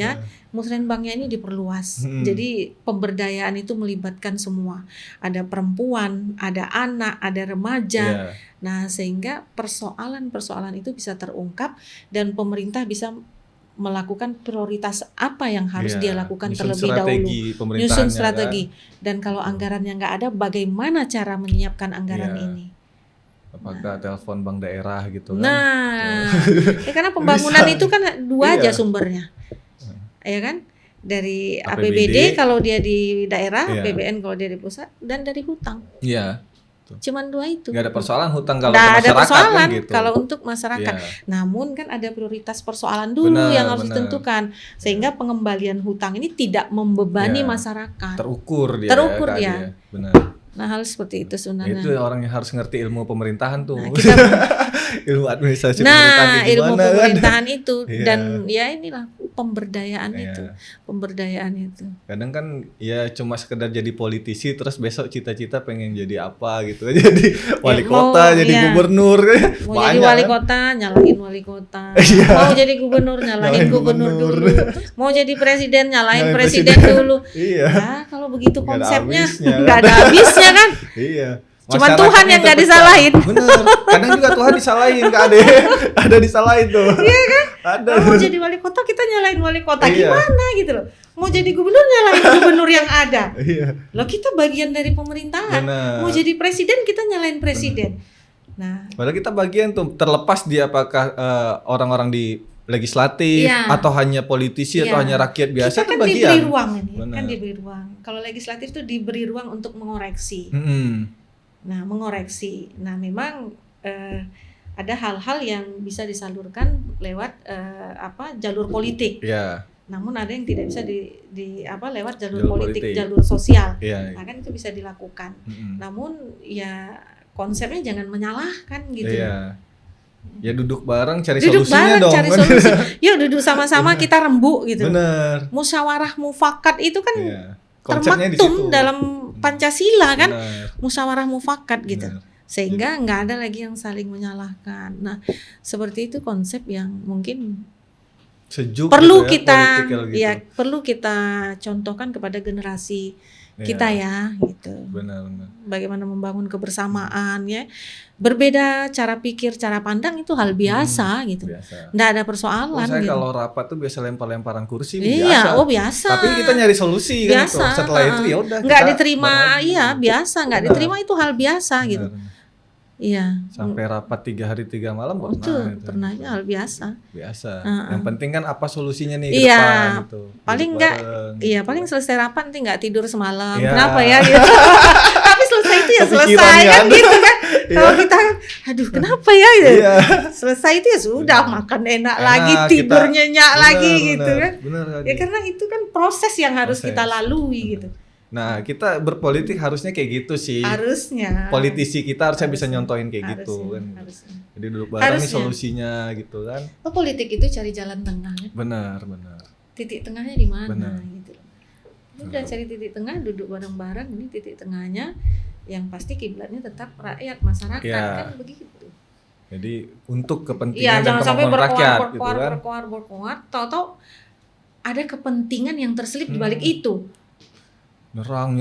musrenbangnya ini diperluas. Jadi pemberdayaan itu melibatkan semua. Ada perempuan, ada anak, ada remaja. Nah, sehingga persoalan-persoalan itu bisa terungkap dan pemerintah bisa melakukan prioritas apa yang harus dia lakukan terlebih dahulu. Nyusun strategi. Dan kalau anggarannya nggak ada, bagaimana cara menyiapkan anggaran ini? Apakah telepon bank daerah gitu kan? Nah, karena pembangunan itu kan dua aja sumbernya. Ya kan, dari APBD kalau dia di daerah, APBN kalau dia di pusat, dan dari hutang. Cuman dua itu. Nggak ada persoalan hutang kalau masyarakat ada persoalan kan gitu. Kalau untuk masyarakat. Namun kan ada prioritas persoalan dulu yang harus ditentukan, sehingga pengembalian hutang ini tidak membebani masyarakat. Terukur dia. Benar. Nah, hal seperti itu sebenarnya. Itu orang yang harus ngerti ilmu pemerintahan tuh. Nah, ilmu administrasi pemerintahan ilmu pemerintahan itu dan inilah pemberdayaan itu. Kadang kan ya cuma sekedar jadi politisi terus besok cita-cita pengen jadi apa gitu. Jadi wali kota, jadi gubernur. Mau jadi wali kota, nyalahin wali kota. Mau jadi gubernur, nyalahin gubernur dulu. Mau jadi presiden, nyalahin presiden dulu. Ya, kalau begitu konsepnya nggak ada habisnya kan. Cuma Tuhan yang nggak disalahin. Bener. Kadang juga Tuhan disalahin, Kak Ade. Ada disalahin tuh. Iya kan? Ada. Mau jadi wali kota kita nyalahin wali kota gimana gitu loh. Mau jadi gubernur nyalahin gubernur yang ada. Loh, kita bagian dari pemerintahan. Mau jadi presiden kita nyalahin presiden. Nah, padahal kita bagian tuh, terlepas dia apakah orang-orang di legislatif atau hanya politisi atau hanya rakyat biasa, kita kan bagian. Diberi ruang ini. Kan diberi ruang. Kalau legislatif itu diberi ruang untuk mengoreksi. Mengoreksi. Nah, memang ada hal-hal yang bisa disalurkan lewat jalur politik. Namun ada yang tidak bisa lewat jalur politik, jalur sosial. Nah, kan itu bisa dilakukan. Namun ya konsepnya jangan menyalahkan gitu. Ya duduk bareng cari solusinya dong. Cari solusi. Yuk duduk sama-sama kita rembuk gitu. Bener. Musyawarah mufakat itu kan termaktum dalam Pancasila kan. Musyawarah mufakat gitu. Sehingga nggak ada lagi yang saling menyalahkan. Nah, seperti itu konsep yang mungkin sejuk perlu gitu kita gitu. Perlu kita contohkan kepada generasi kita ya gitu. Benar. Bagaimana membangun kebersamaan ya. Berbeda cara pikir, cara pandang itu hal biasa gitu. Biasa. Nggak ada persoalan Saya gitu. kalau rapat tuh biasa lempar-lemparan kursi Iya, biasa. biasa. Tapi kita nyari solusi kan itu. Biasa. Setelah itu ya udah nggak kita diterima, bareng lagi. iya biasa, nggak Benar. diterima itu hal biasa gitu. Benar. Iya. Sampai rapat 3 hari 3 malam Itu itu. pernahnya hal biasa. Biasa. Heeh. Yang penting kan apa solusinya nih ke Iya, depan gitu. paling Duduk nggak, bareng, iya gitu. paling selesai rapat nanti nggak tidur semalam. Iya. Kenapa ya gitu? Tapi selesai itu ya Kepikiran selesai kan kan? gitu kan. Kalau kita, aduh kenapa ya gitu. Iya. Selesai itu ya sudah makan enak lagi, Enak, tidur kita- nyenyak lagi gitu kan. Benar kan. Ya karena itu kan proses yang harus Proses. kita lalui gitu. Nah, kita berpolitik harusnya kayak gitu sih. Harusnya. Politisi kita harusnya bisa Harusnya. nyontohin kayak gitu kan. Harusnya. Jadi duduk bareng nih Harusnya. solusinya gitu kan. Oh, politik itu cari jalan tengah kan. Benar. Titik tengahnya di mana Benar. gitu. Udah cari titik tengah, duduk bareng-bareng, ini titik tengahnya yang pasti kiblatnya tetap rakyat, masyarakat Iya. kan begitu. Jadi untuk Iya, kepentingan dan jangan sampai kemampuan rakyat gitu berkoar, tahu-tahu ada kepentingan yang terselip di balik itu. Nyerang.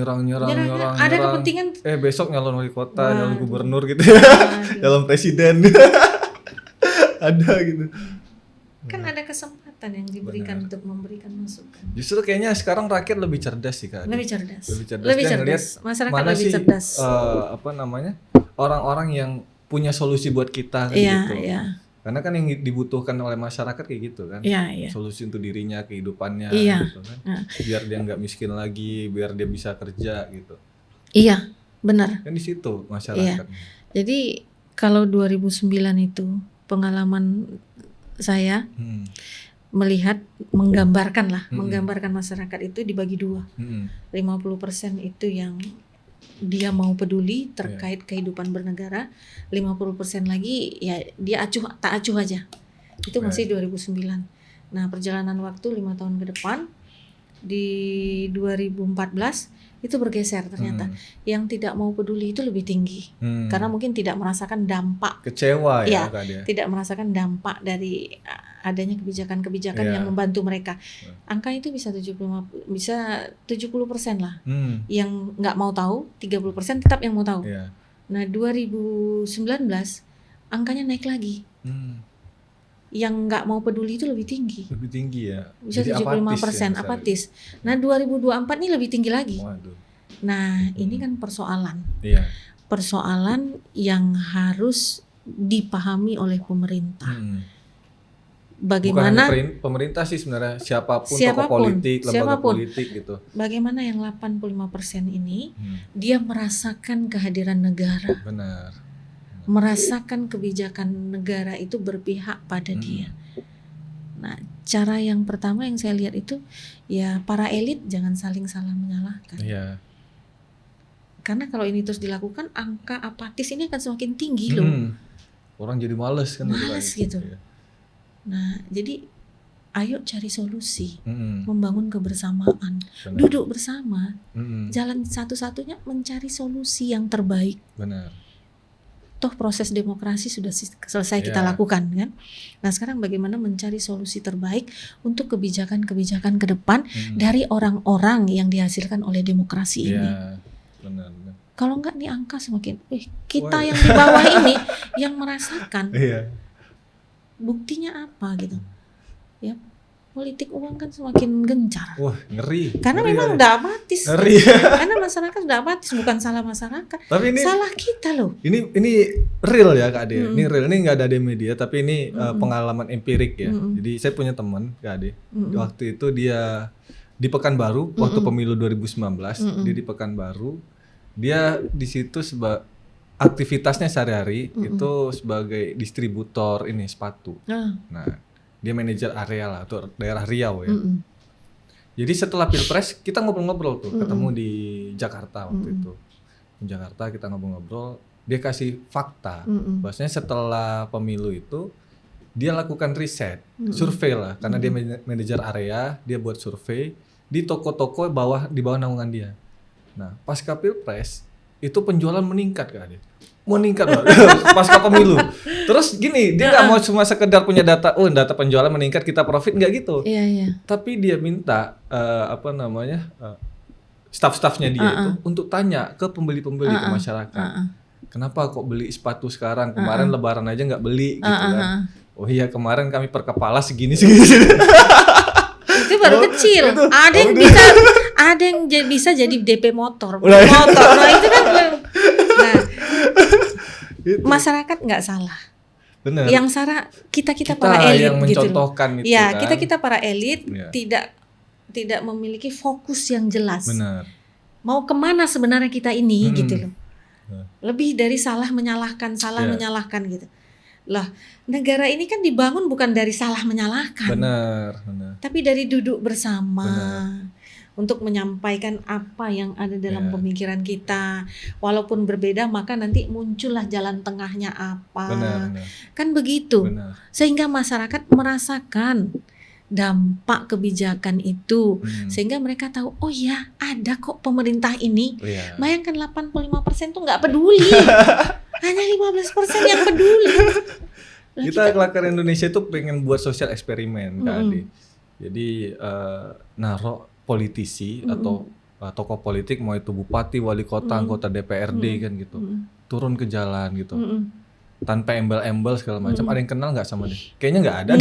Ada kepentingan. Besok nyalon wali kota, Waduh. nyalon gubernur gitu. Waduh. Nyalon presiden. Ada gitu. Kan ada kesempatan yang diberikan untuk memberikan masukan. Justru kayaknya sekarang rakyat lebih cerdas sih Kak. Lebih cerdas. Lebih cerdas. Dia ngeliat Masyarakat mana lebih sih cerdas. apa namanya? Orang-orang yang punya solusi buat kita kan Iya, gitu. iya. Karena kan yang dibutuhkan oleh masyarakat kayak gitu kan. Iya, iya. Solusi untuk dirinya, kehidupannya Iya. gitu kan. Nah. Biar dia nggak miskin lagi, biar dia bisa kerja gitu. Iya, benar. Kan di situ masyarakat. Jadi kalau 2009 itu pengalaman saya melihat, menggambarkan masyarakat itu dibagi dua. 50% itu yang dia mau peduli terkait kehidupan bernegara, 50% lagi ya dia tak acuh aja. Itu masih 2009. Nah, perjalanan waktu 5 tahun ke depan di 2014 itu bergeser ternyata. Yang tidak mau peduli itu lebih tinggi. Karena mungkin tidak merasakan dampak, Kecewa ya Iya, Kak dia. tidak merasakan dampak dari adanya kebijakan-kebijakan Iya. yang membantu mereka. Angka itu bisa 70% lah. Yang nggak mau tahu, 30% tetap yang mau tahu. Iya. Nah, 2019 angkanya naik lagi. Yang nggak mau peduli itu lebih tinggi. Lebih tinggi ya. Bisa Jadi 75% apatis ya, apatis. Nah, 2024 ini lebih tinggi lagi. Waduh. Nah, ini kan persoalan. Iya. Persoalan yang harus dipahami oleh pemerintah. Bagaimana Bukan hanya pemerintah sih sebenarnya, siapapun tokoh Siapapun, politik, lembaga siapapun. politik gitu. bagaimana yang 85% ini dia merasakan kehadiran negara, Benar. merasakan kebijakan negara itu berpihak pada dia. Nah, cara yang pertama yang saya lihat itu ya para elit jangan saling salah menyalahkan. Iya. Karena kalau ini terus dilakukan, angka apatis ini akan semakin tinggi loh. Orang jadi males kan Males Kak. gitu. Iya. Nah, jadi ayo cari solusi, Mm-mm. membangun kebersamaan, Benar. duduk bersama. Mm-mm. Jalan satu-satunya mencari solusi yang terbaik. Benar. Toh proses demokrasi sudah selesai kita Ya. lakukan kan. Nah, sekarang bagaimana mencari solusi terbaik untuk kebijakan-kebijakan ke depan dari orang-orang yang dihasilkan oleh demokrasi ini. Iya. Benar. Kalau enggak nih angka semakin kita yang di bawah ini yang merasakan. Iya. Buktinya apa gitu. Ya, politik uang kan semakin gencar. Wah, ngeri. Karena Ngeri memang ya. udah apatis. Ngeri. Karena masyarakat udah apatis, bukan salah masyarakat. Tapi ini Salah kita loh. ini real ya Kak Ade. Ini real, ini nggak ada di media, tapi ini pengalaman empirik ya. Jadi saya punya teman Kak Ade. Waktu itu dia di Pekanbaru, waktu pemilu 2019, dia di Pekanbaru. Dia di situ aktivitasnya sehari-hari itu sebagai distributor ini sepatu. Nah, dia manajer area lah, tuh daerah Riau ya. Jadi setelah Pilpres kita ngobrol-ngobrol tuh, ketemu di Jakarta waktu itu. Di Jakarta kita ngobrol-ngobrol, dia kasih fakta. Bahwasanya setelah pemilu itu dia lakukan riset, survei lah, karena dia manajer area, dia buat survei di toko-toko di bawah naungan dia. Nah, pasca Pilpres itu penjualan meningkat Kak Ade. Meningkat loh, pasca pemilu. Terus gini, dia nggak mau cuma sekedar punya data, data penjualan meningkat kita profit, nggak gitu. Iya, iya. Tapi dia minta staff-staffnya dia itu untuk tanya ke pembeli-pembeli ke masyarakat. Kenapa kok beli sepatu sekarang? Kemarin Lebaran aja nggak beli gitu kan? Oh iya kemarin kami per kepala segini. Itu baru kecil. Ada yang bisa jadi DP motor. Nah itu kan. Nah, masyarakat nggak salah. Benar. Yang salah kita para elit yang mencontohkan gitu. Itu ya, kan. kita para elit tidak memiliki fokus yang jelas. Benar. Mau kemana sebenarnya kita ini gitu loh. Lebih dari salah menyalahkan gitu. Lah, negara ini kan dibangun bukan dari salah menyalahkan. Benar. Tapi dari duduk bersama. Untuk menyampaikan apa yang ada dalam pemikiran kita. Walaupun berbeda maka nanti muncullah jalan tengahnya apa. Benar. Kan begitu. Benar. Sehingga masyarakat merasakan dampak kebijakan itu. Sehingga mereka tahu, oh ya ada kok pemerintah ini. Bayangkan 85% tuh nggak peduli. Hanya 15% yang peduli. Kita Kelakar Indonesia itu pengen buat sosial eksperimen Kak Ade. Jadi naruh politisi atau tokoh politik, mau itu bupati, wali kota, anggota DPRD kan gitu, turun ke jalan gitu, tanpa embel-embel segala macam. Ada yang kenal nggak sama dia? Kayaknya nggak ada.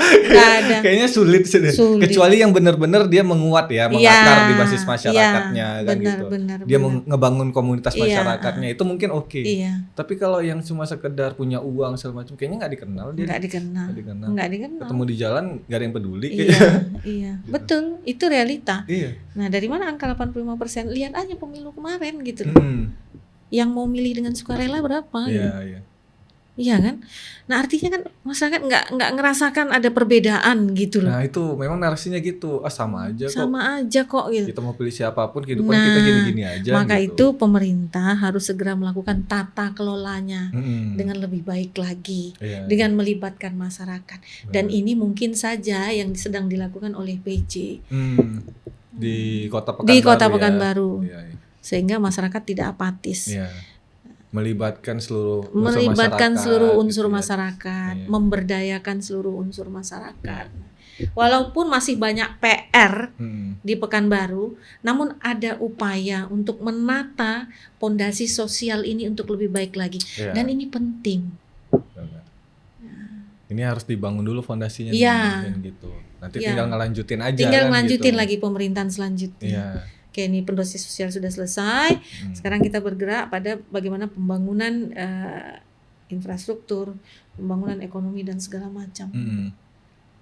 Nggak ada. Kayaknya sulit sih. Kecuali yang benar-benar dia menguat ya, mengakar di basis masyarakatnya kan gitu. Dia ngebangun komunitas masyarakatnya itu mungkin oke. Tapi kalau yang cuma sekedar punya uang segala macam, kayaknya nggak dikenal dia. Nggak dikenal. Ketemu di jalan nggak ada yang peduli. Iya. Betul, itu realita. Iya. Nah, dari mana angka 85%? Lihat aja pemilu kemarin gitu loh. Yang mau milih dengan sukarela berapa? Iya kan? Nah artinya kan masyarakat nggak ngerasakan ada perbedaan gitu loh. Nah itu memang narasinya gitu, sama aja kok gitu. Kita mau pilih siapapun, kehidupan kita gini-gini aja. Maka gitu. itu pemerintah harus segera melakukan tata kelolanya dengan lebih baik lagi, dengan melibatkan masyarakat. Dan ini mungkin saja yang sedang dilakukan oleh PJ di Kota Pekanbaru. Sehingga masyarakat tidak apatis. Melibatkan seluruh unsur masyarakat, memberdayakan seluruh unsur masyarakat. Walaupun masih banyak PR di Pekanbaru, namun ada upaya untuk menata pondasi sosial ini untuk lebih baik lagi. Dan ini penting. Ini harus dibangun dulu fondasinya gitu. Nanti tinggal ngelanjutin aja. Tinggal gitu. ngelanjutin lagi pemerintahan selanjutnya. Oke, ini pondasi sosial sudah selesai. Sekarang kita bergerak pada bagaimana pembangunan infrastruktur, pembangunan ekonomi dan segala macam.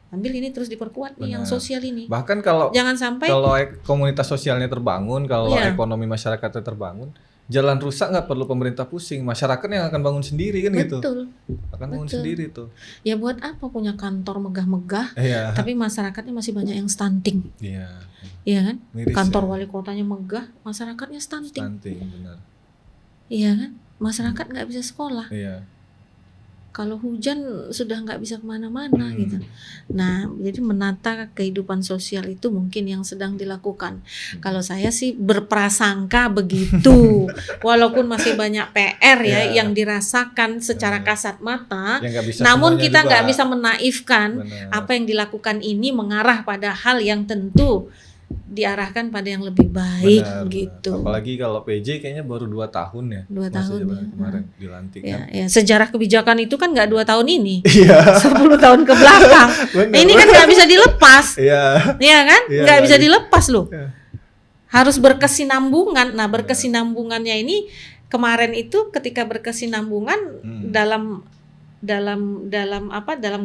Ambil ini terus diperkuat nih yang sosial ini. Bahkan kalau jangan sampai kalau komunitas sosialnya terbangun, kalau ekonomi masyarakatnya terbangun, jalan rusak nggak perlu pemerintah pusing, masyarakat yang akan bangun sendiri kan gitu. Akan bangun sendiri tuh. Ya buat apa punya kantor megah-megah, tapi masyarakatnya masih banyak yang stunting. Iya kan? Miris, kantor wali kotanya megah, masyarakatnya stunting. Benar. Iya kan? Masyarakat nggak bisa sekolah. Kalau hujan sudah nggak bisa kemana-mana gitu. Nah, jadi menata kehidupan sosial itu mungkin yang sedang dilakukan. Kalau saya sih berprasangka begitu. Walaupun masih banyak PR yang dirasakan secara kasat mata, namun kita nggak bisa menaifkan apa yang dilakukan ini mengarah pada hal yang tentu diarahkan pada yang lebih baik gitu. Apalagi kalau PJ kayaknya baru 2 tahun ya. 2 tahun ya. Kemarin dilantik kan. Sejarah kebijakan itu kan nggak 2 tahun ini. 10 tahun ke belakang. Ini kan nggak bisa dilepas. Iya kan? Nggak bisa dilepas loh. Harus berkesinambungan. Nah, berkesinambungannya ini kemarin itu ketika berkesinambungan dalam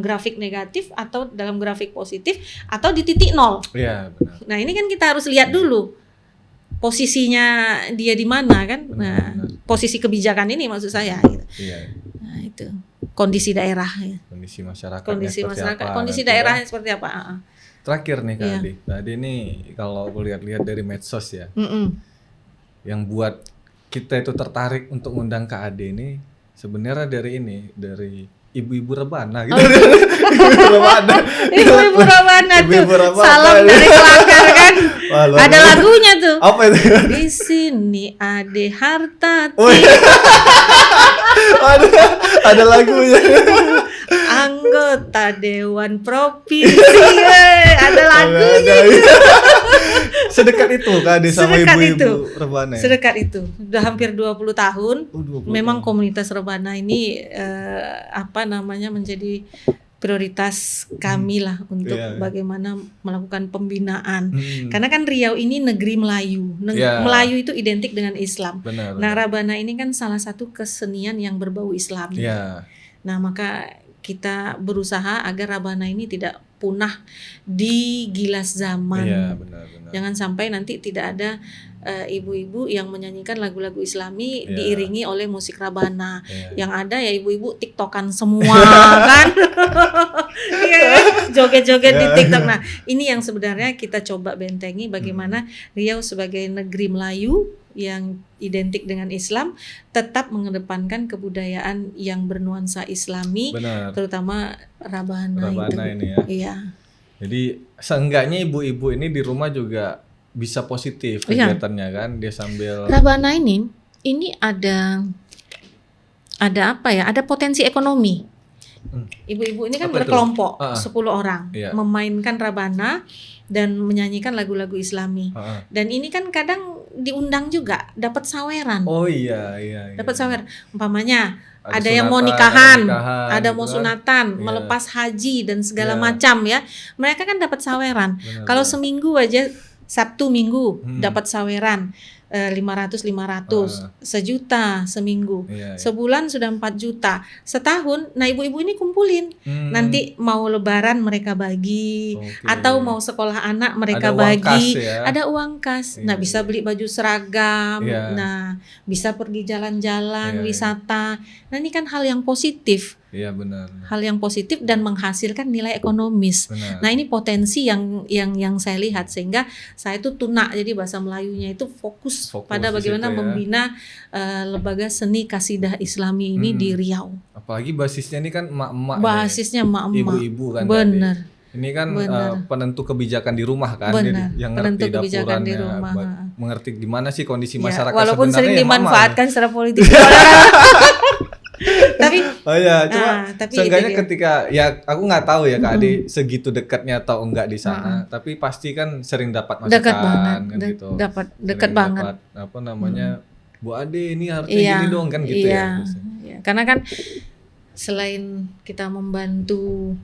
grafik negatif atau dalam grafik positif atau di titik nol. Iya, benar. Nah, ini kan kita harus lihat dulu posisinya dia di mana kan. Posisi kebijakan ini maksud saya gitu. Nah, itu kondisi daerah ya. Kondisi masyarakat. Kondisi daerahnya seperti apa? Terakhir nih Kak Ade. Tadi ini kalau lihat-lihat dari medsos ya. Yang buat kita itu tertarik untuk ngundang Kak Ade ini sebenarnya dari ibu-ibu rebana gitu. Ibu-ibu rebana tuh. Salam dari Kelakar kan. Ada lagunya tuh. Apa itu? Di sini Ade Hartati. Ada lagunya. Anggota Dewan Provinsi. Ada lagunya. Sedekat itu Kak Ade sama Sedekat ibu-ibu itu. rebana ya? Sedekat itu. Udah hampir 20 tahun. 20 Memang tahun. komunitas rebana ini menjadi prioritas kami lah untuk Iya. bagaimana melakukan pembinaan. Hmm. Karena kan Riau ini negeri Melayu. Iya. Melayu itu identik dengan Islam. Benar. Nah, Rabana ini kan salah satu kesenian yang berbau Islam. Iya. Nah, maka kita berusaha agar Rabana ini tidak punah di gilas zaman. Iya, benar. Jangan sampai nanti tidak ada ibu-ibu yang menyanyikan lagu-lagu Islami Iya. diiringi oleh musik Rabana. Iya. Yang ada ya ibu-ibu TikTokan semua kan. Iya kan? Joget-joget di Iya. TikTok. Nah, ini yang sebenarnya kita coba bentengi bagaimana Riau sebagai negeri Melayu yang identik dengan Islam tetap mengedepankan kebudayaan yang bernuansa Islami, Benar. terutama Rabana itu. Ini ya. Iya. Jadi seenggaknya ibu-ibu ini di rumah juga bisa positif Iya. kegiatannya kan, dia sambil Rabana ini ada apa ya? Ada potensi ekonomi. Ibu-ibu ini kan Apa itu? berkelompok 10 Ah, orang iya. memainkan Rabana dan menyanyikan lagu-lagu Islami. Heeh. Dan ini kan kadang diundang juga dapat saweran. Oh iya. Dapat sawer. Umpamanya ada sunatan, yang mau nikahan, ada gitu mau kan. sunatan, Iya. melepas haji dan segala Iya. macam ya. Mereka kan dapat saweran. Benar, Kalau benar. seminggu aja Sabtu Minggu Hmm. dapat saweran 500 sejuta seminggu. Iya, iya. Sebulan sudah 4 juta. Setahun, nah ibu-ibu ini kumpulin. Hmm. Nanti mau lebaran mereka bagi, Oke. atau mau sekolah anak mereka Ada uang bagi. kas ya. Ada uang kas. Nah, Iya, bisa beli baju seragam. Iya. Nah, bisa pergi jalan-jalan, Iya, iya. wisata. Nah, ini kan hal yang positif. Iya benar. Hal yang positif dan menghasilkan nilai ekonomis. Benar. Nah, ini potensi yang saya lihat, sehingga saya itu tuna, jadi bahasa Melayunya itu fokus pada di bagaimana situ ya. membina lembaga seni kasidah Islami ini di Riau. Apalagi basisnya ini kan emak-emak. Basisnya nih. emak-emak. Ibu-ibu kan. Bener. Jadi. Ini kan Bener. penentu kebijakan di rumah kan. Benar. Yang Penentu ngerti kebijakan di dapurannya, rumah. mengerti gimana sih kondisi Ya, masyarakat walaupun sering sebenarnya ya emak-emak. dimanfaatkan secara politik. Tapi Oh iya, cuma tapi seenggaknya itu dia. ketika ya aku nggak tahu ya Kak Ade segitu dekatnya atau enggak di sana, tapi pasti kan sering dapat masukan dekat banget, kan gitu. dapat Sering dekat banget. dapat, apa namanya, Bu Ade ini harusnya Iya, gini dong kan gitu iya, ya. iya. Karena kan selain kita membantu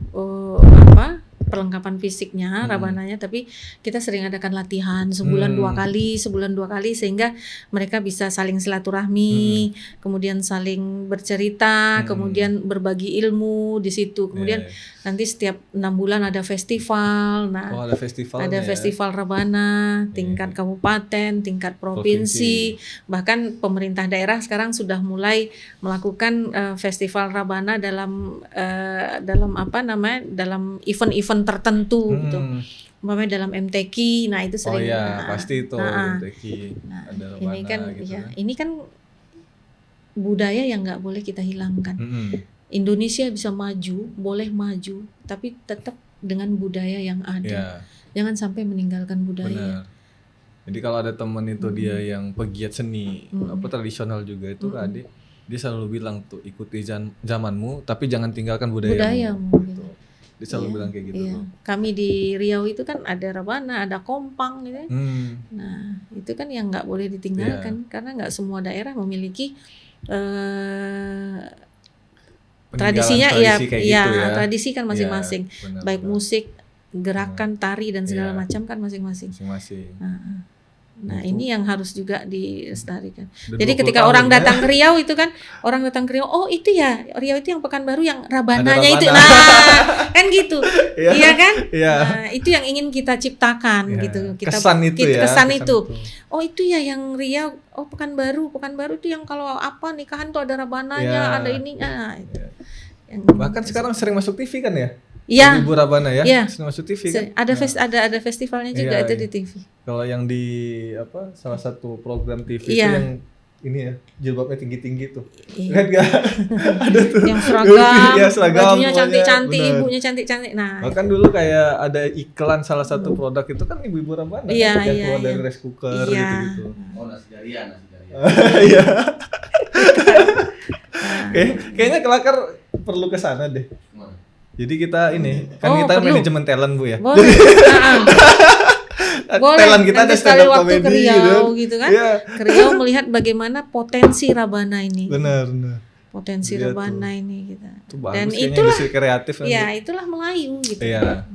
perlengkapan fisiknya, Rabananya, tapi kita sering adakan latihan sebulan 2 kali, sehingga mereka bisa saling silaturahmi, kemudian saling bercerita, kemudian berbagi ilmu di situ. Kemudian nanti setiap 6 bulan ada festival. Nah, Oh, ada festival. ada festival Rabana tingkat kabupaten, tingkat provinsi, bahkan pemerintah daerah sekarang sudah mulai melakukan festival Rabana dalam dalam event-event tertentu gitu. Umpamanya dalam MTQ, nah itu sering. Oh iya, pasti itu MTQ. Nah, ada Rabana ini kan gitu ya, kan. ini kan budaya yang nggak boleh kita hilangkan. Mm-mm. Indonesia bisa maju, boleh maju, tapi tetap dengan budaya yang ada. Iya, Jangan sampai meninggalkan budaya. benar. Jadi kalau ada teman itu dia yang pegiat seni, apa tradisional juga itu Kak Ade, dia selalu bilang tuh ikuti zamanmu, tapi jangan tinggalkan budayamu. Gitu. Dia selalu bilang kayak gitu tuh. Kami di Riau itu kan ada Rabana, ada Kompang gitu. Nah, itu kan yang nggak boleh ditinggalkan karena nggak semua daerah memiliki tradisinya tradisi kayak gitu ya. tradisi kan masing-masing. Iya, benar, Baik benar. musik, gerakan, tari dan segala Iya. macam kan masing-masing. Masing-masing. Nah, ini yang harus juga dilestarikan. Udah Jadi 20 ketika tahun orang ya. datang ke Riau itu kan, orang datang ke Riau, oh itu ya, Riau itu yang Pekanbaru yang Rabananya Ada itu. Rabana. Nah, kan gitu. Iya. Iya kan? Iya. Nah, itu yang ingin kita ciptakan Iya. gitu. Kesan itu ya, Kesan kesan itu. itu. Oh, itu ya yang Riau, oh Pekanbaru itu yang kalau apa nikahan tuh ada Rabananya, Iya. ada ininya. Nah, itu. Iya. Yang- Bahkan sekarang sering masuk TV kan ya? Iya. Ibu Rabana ya? Iya. Sering masuk TV kan? Ada festivalnya juga Iya, itu iya. di TV. Kalau yang di salah satu program TV itu Iya. yang ini ya, jilbabnya tinggi-tinggi tuh. Iya. Lihat gak? Ada tuh. Yang seragam, Iya, seragam bajunya pokoknya, cantik-cantik, bener. ibunya cantik-cantik. Nah, Bahkan dulu kayak ada iklan salah satu produk itu kan ibu-ibu Rabana Iya, kan, yang iya, keluar dari iya. rice cooker Iya. gitu-gitu. Oh, nasi jarian. Iya. Kayaknya kelakar perlu ke sana deh. Kemana? Jadi kita ini kan Oh, kita perlu. manajemen talent Bu ya. boleh. Boleh, talent kita nanti ada sekali stand up waktu ke comedy Riau gitu kan. Iya. Ke Riau melihat bagaimana potensi Rabana ini. Benar. Potensi Iya Rabana ini gitu. Itu bagus Dan kayaknya itulah industri kreatif nanti. ya itulah Melayu gitu. Iya.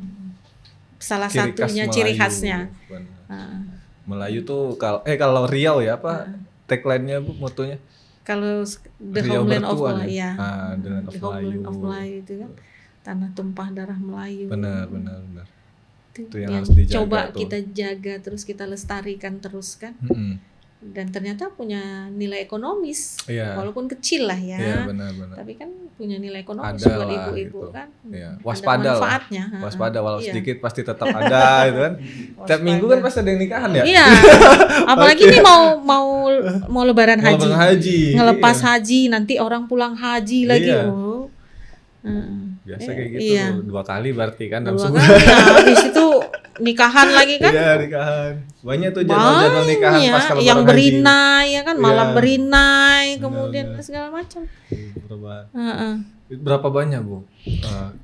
Salah Ciri khas satunya ciri Melayu. khasnya. Benar. Nah, Melayu tuh kalau Riau ya apa tagline-nya Bu, motonya? kalau the Riau homeland of bertuan Melayu, ya? ya. The land of The homeland Melayu. of Melayu itu kan tanah tumpah darah Melayu. Benar. Itu yang yang harus dijaga coba tuh. kita jaga terus kita lestarikan terus kan. Dan ternyata punya nilai ekonomis, Iya. walaupun kecil lah ya. Iya benar. Tapi kan punya nilai ekonomis Ada buat lah, ibu-ibu gitu. kan. Iya. Ada Waspada lah. manfaatnya. Waspada walau Iya. sedikit pasti tetap ada gitu kan. Tiap minggu kan pasti ada yang nikahan ya. Iya. Apalagi nih mau lebaran haji. Lebaran haji. Ngelepas Iya. haji, nanti orang pulang haji lagi. Iya. Oh. Biasa kayak gitu Iya. 2 kali berarti kan dalam 2 sebulan. kali ya, habis itu nikahan lagi kan. Iya, nikahan. Banyak tuh jadwal nikahan pas kalau yang lebaran haji. berinai ya kan, malam Iya. berinai, Benar, kemudian benar. segala macam. Berapa banyak Bu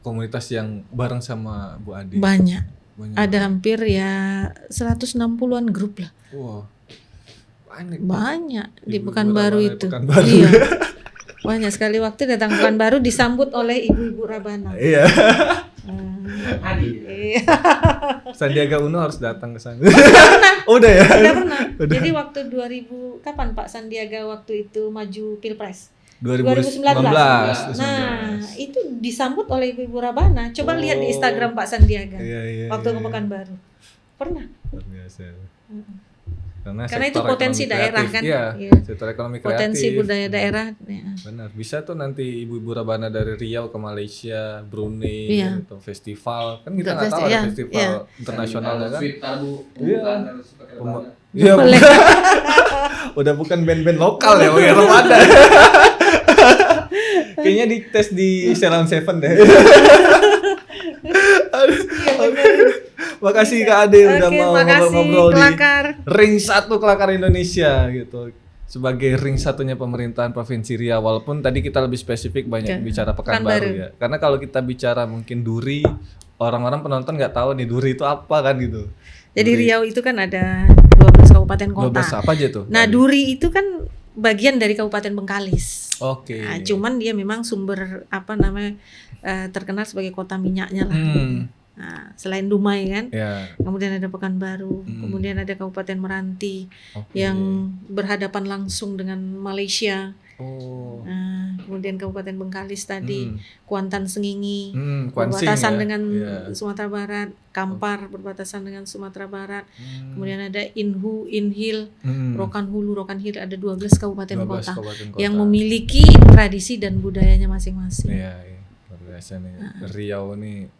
komunitas yang bareng sama Bu Adi? Banyak. Banyak. Ada hampir ya 160-an grup lah. Wah. Banyak di Ibu-ibu Pekanbaru Rabana itu. Pekanbaru. Iya. Banyak sekali waktu datang Pekanbaru disambut oleh ibu-ibu Rabana. Iya. Iya. Sandiaga Uno harus datang ke sana. Pernah. Udah ya? Sudah pernah. Jadi waktu 2000 kapan Pak Sandiaga waktu itu maju Pilpres? 2019. Nah, itu disambut oleh ibu-ibu Rabana. Coba lihat di Instagram Pak Sandiaga. Iya, waktu ke Pekanbaru. Pernah. Luar biasa. Karena itu sektor potensi ekonomi daerah kreatif. kan. Iya, Iya. sektor ekonomi kreatif. Potensi budaya daerah. Ya. Benar, bisa tuh nanti ibu-ibu Rabana dari Riau ke Malaysia, Brunei, Iya. atau festival. Kan kita Untuk nggak tahu iya, ada festival iya. internasional ya kan. Iya. Iya, Boleh. udah bukan band-band lokal ya, udah Ramadan. Kayaknya dites di Ceylon Seven deh. Makasih Kak Ade udah Oke, mau makasih, ngobrol-ngobrol di Kelakar. Ring 1 Kelakar Indonesia gitu. Sebagai ring satunya pemerintahan Provinsi Riau, walaupun tadi kita lebih spesifik banyak bicara Pekanbaru ya. Karena kalau kita bicara mungkin Duri, orang-orang penonton nggak tahu nih Duri itu apa kan gitu. Jadi Duri. Riau itu kan ada 12 kabupaten kota. 12 apa aja tuh? Nah, Duri itu kan bagian dari Kabupaten Bengkalis. Oke. Nah, cuman dia memang sumber terkenal sebagai kota minyaknya lah. Nah, selain Dumai kan, Ya. kemudian ada Pekanbaru, kemudian ada Kabupaten Meranti yang berhadapan langsung dengan Malaysia. Oh. Nah, kemudian Kabupaten Bengkalis tadi, Kuantan Sengingi, Kuansing berbatasan ya. dengan Iya. Sumatera Barat, Kampar berbatasan dengan Sumatera Barat. Kemudian ada Inhu, Inhil, Rokan Hulu, Rokan Hilir, ada 12 kabupaten 12 kota kabupaten kota. yang memiliki tradisi dan budayanya masing-masing. Iya, luar biasa nih. Riau nih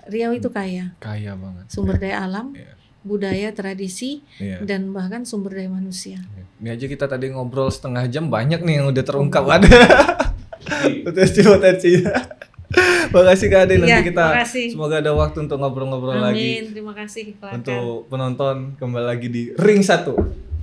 Riau itu kaya banget. sumber daya alam, Iya. budaya, tradisi, Iya. dan bahkan sumber daya manusia. Ini aja kita tadi ngobrol setengah jam, banyak nih yang udah terungkap ada. Potensi. Makasih Kak Ade, nanti Iya, kita makasih. semoga ada waktu untuk ngobrol-ngobrol lagi. Amin, terima kasih. Kelakar. Untuk penonton kembali lagi di Ring 1